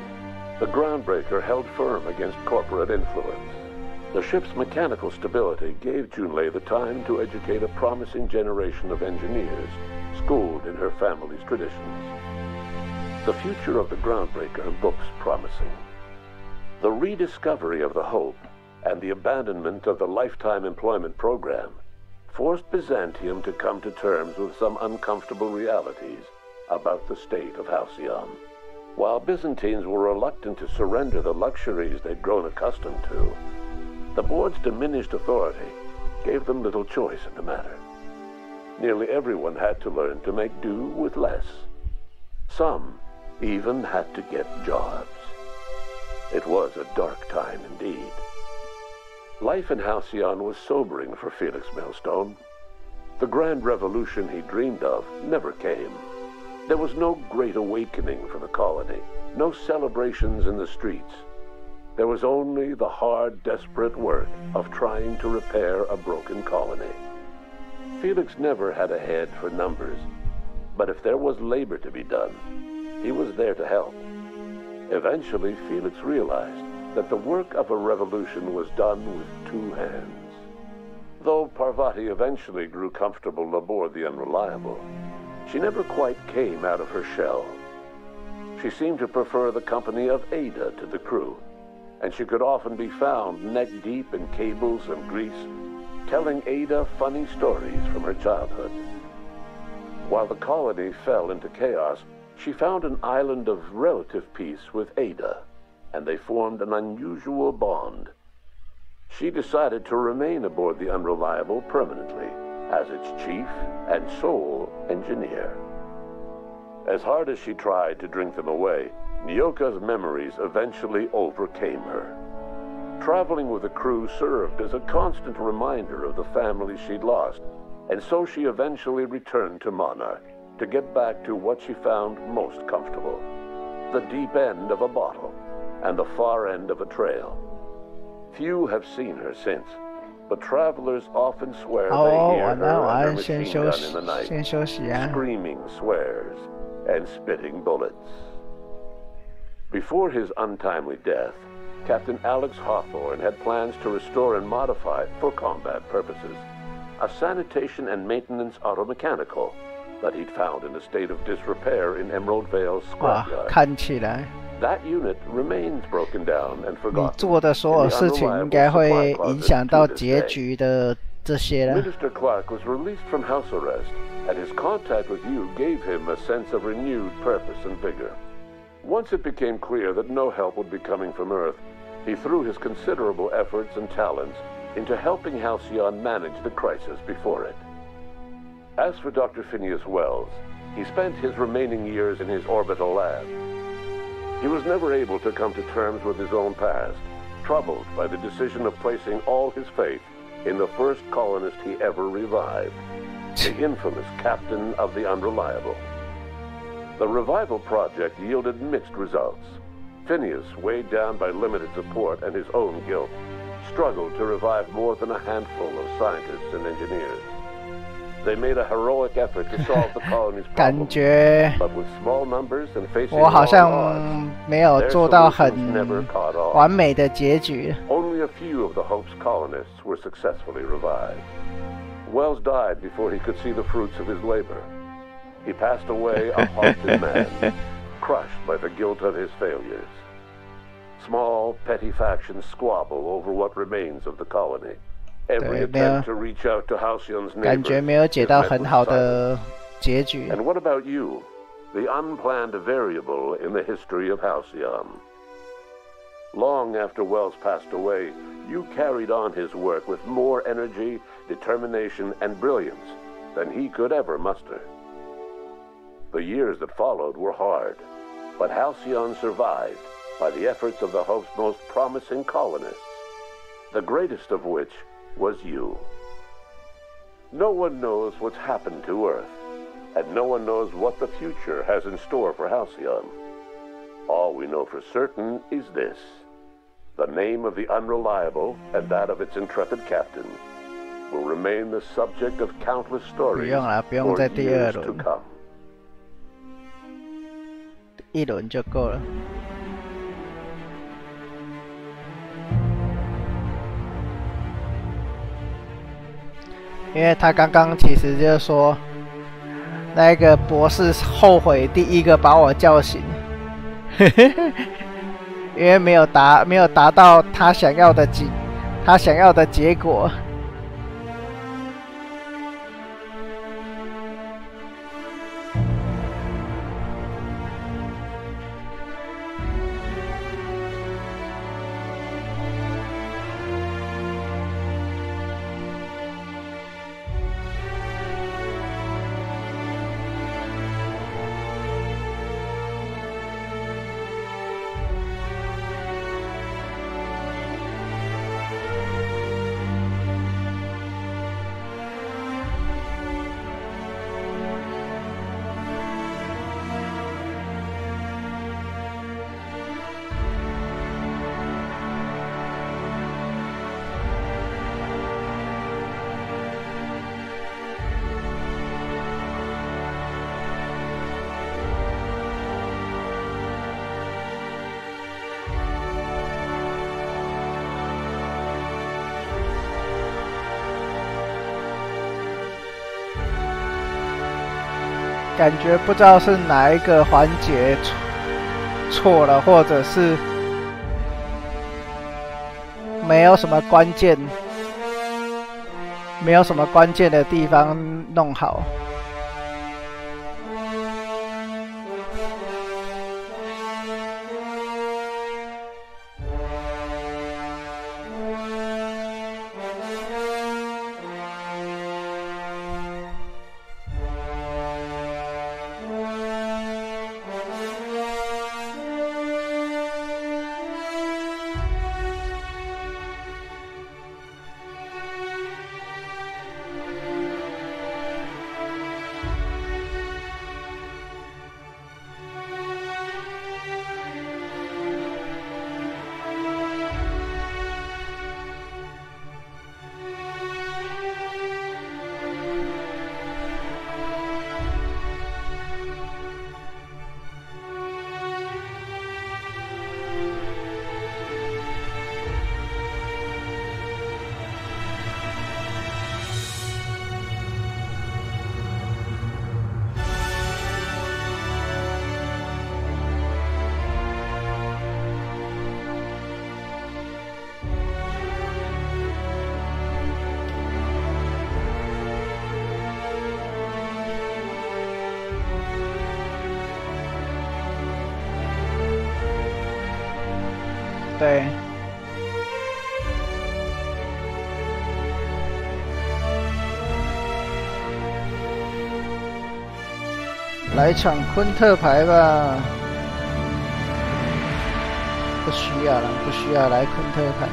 the Groundbreaker held firm against corporate influence. The ship's mechanical stability gave Junlei the time to educate a promising generation of engineers, schooled in her family's traditions. The future of the Groundbreaker looks promising. The rediscovery of the Hope and the abandonment of the lifetime employment program forced Byzantium to come to terms with some uncomfortable realities about the state of Halcyon. While Byzantines were reluctant to surrender the luxuries they'd grown accustomed to, the board's diminished authority gave them little choice in the matter. Nearly everyone had to learn to make do with less. Some even had to get jobs. It was a dark time indeed. Life in Halcyon was sobering for Felix Millstone. The grand revolution he dreamed of never came. There was no great awakening for the colony, no celebrations in the streets. There was only the hard, desperate work of trying to repair a broken colony. Felix never had a head for numbers, but if there was labor to be done, he was there to help. Eventually, Felix realized that the work of a revolution was done with two hands. Though Parvati eventually grew comfortable aboard the Unreliable, she never quite came out of her shell. She seemed to prefer the company of Ada to the crew, and she could often be found neck-deep in cables and grease, telling Ada funny stories from her childhood. While the colony fell into chaos, she found an island of relative peace with Ada, and they formed an unusual bond. She decided to remain aboard the Unreliable permanently as its chief and sole engineer. As hard as she tried to drink them away, Nyoka's memories eventually overcame her. Traveling with the crew served as a constant reminder of the family she'd lost, and so she eventually returned to Monarch to get back to what she found most comfortable: the deep end of a bottle and the far end of a trail. Few have seen her since, but travelers often swear they hear her and her machine gun in the night, screaming swears and spitting bullets. Before his untimely death, Captain Alex Hawthorne had plans to restore and modify, for combat purposes, a sanitation and maintenance automechanical that he'd found in a state of disrepair in Emerald Vale's scrapyard. 看起来 That unit remains broken down and 你 forgotten. 做的所有事情应该会影响到结局的这些了。 Minister Clark was released from house arrest, and his contact with you gave him a sense of renewed purpose and vigor. Once it became clear that no help would be coming from Earth, he threw his considerable efforts and talents into helping Halcyon manage the crisis before it. As for Dr. Phineas Wells, he spent his remaining years in his orbital lab. He was never able to come to terms with his own past, troubled by the decision of placing all his faith in the first colonist he ever revived, the infamous captain of the Unreliable. The revival project yielded mixed results. Phineas, weighed down by limited support and his own guilt, struggled to revive more than a handful of scientists and engineers. They made a heroic effort to solve the colony's problems, but with small numbers and facing 我好 long 像 odds, 没有做到很 never caught on. 完美的结局。 Only a few of the Hope's colonists were successfully revived. Wells died before he could see the fruits of his labor. He passed away a haunted man, crushed by the guilt of his failures. Small, petty factions squabble over what remains of the colony. Every attempt to reach out to Halcyon's 感 neighbors 觉没有解到 is met 很 with 好 silence. 的结局。 And what about you, the unplanned variable in the history of Halcyon? Long after Wells passed away, you carried on his work with more energy, determination, and brilliance than he could ever muster. The years that followed were hard, but Halcyon survived by the efforts of the Hope's most promising colonists, the greatest of which was you. No one knows what's happened to Earth, and no one knows what the future has in store for Halcyon. All we know for certain is this: the name of the Unreliable and that of its intrepid captain will remain the subject of countless 不 stories 用了，不用 for 再第二 years to 轮， come. 一轮就够了。因为他刚刚其实就是说，那个博士后悔第一个把我叫醒，因为没有达到他想要的结果。感觉不知道是哪一个环节错了，或者是没有什么关键的地方弄好。对。来场昆特牌吧。不需要了，不需要来昆特牌。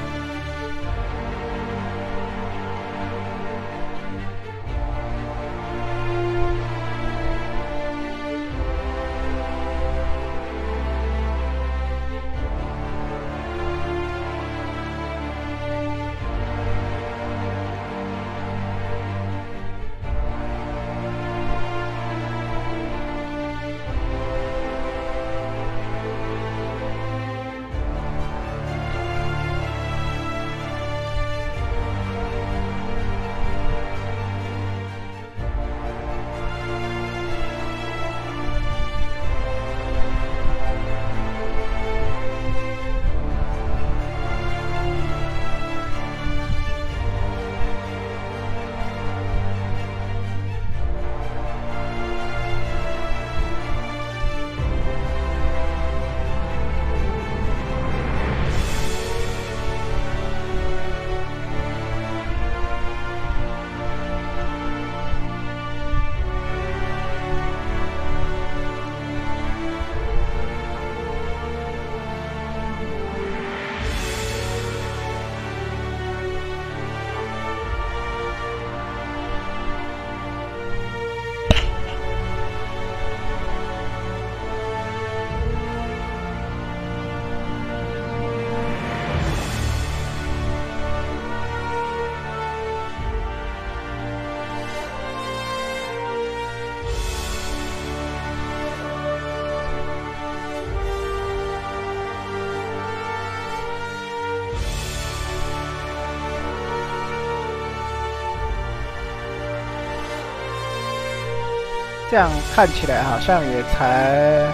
这样看起来好像也才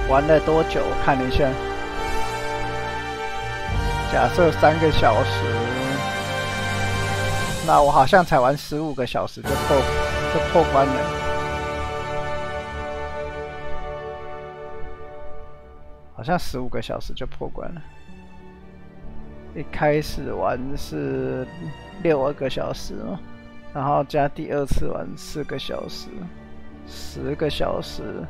玩了多久？我看一下，假设3个小时，那我好像才玩15个小时就破关了。好像15个小时就破关了。一开始玩是6个小时哦。然后加第2次玩4个小时，10个小时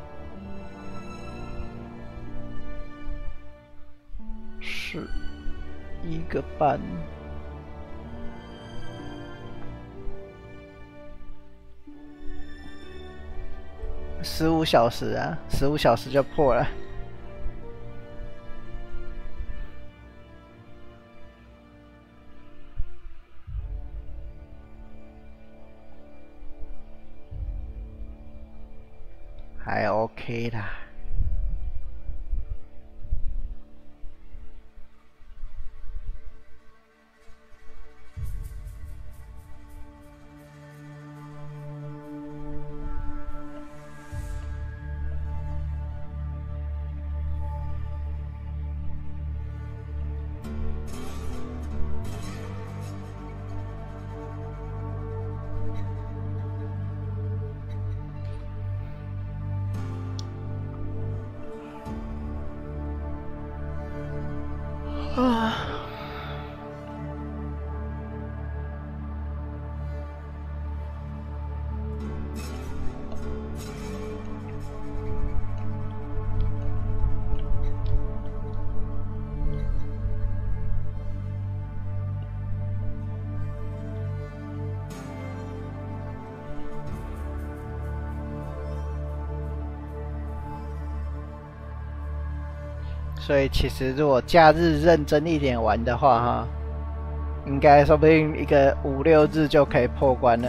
是1个半，15小时啊，15小时就破了。还 OK 啦。所以其实如果假日认真一点玩的话，哈，应该说不定一个5、6日就可以破关了。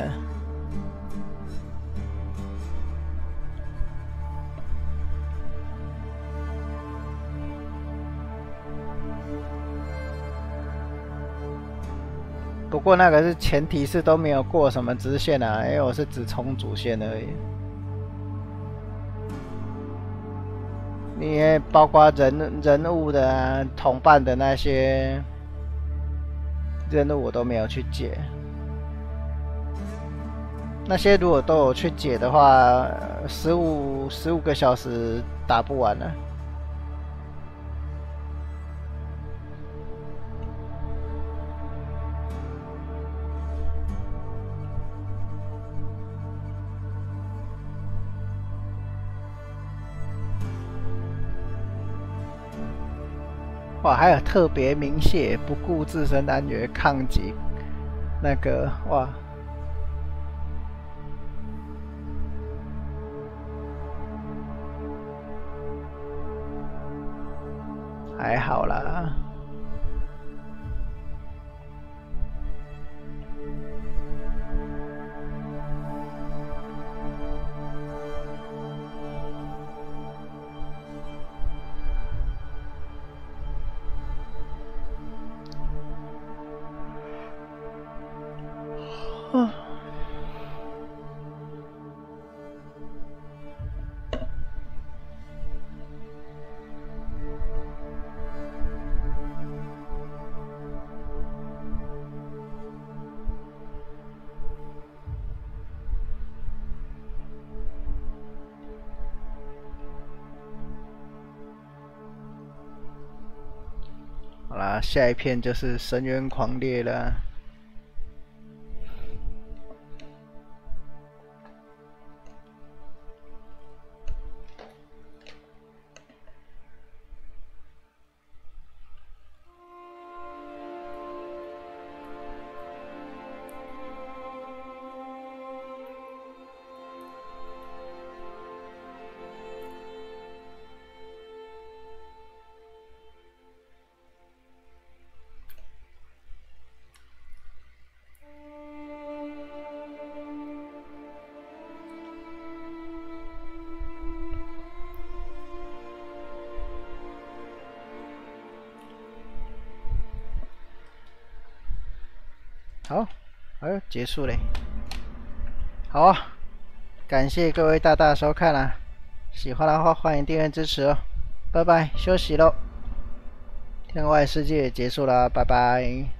不过那个是前提是都没有过什么支线啊，因为我是只冲主线而已。你也包括人物的啊、同伴的那些任务我都没有去解。那些如果都有去解的话，15个小时打不完了。哇，还有特别鸣谢，不顾自身安危抗击那个哇。还好啦。好啦，下一片就是深渊狂猎了。好，哎，结束嘞。好啊，感谢各位大大收看啦，喜欢的话欢迎订阅支持哦。拜拜，休息喽。天外世界结束啦，拜拜。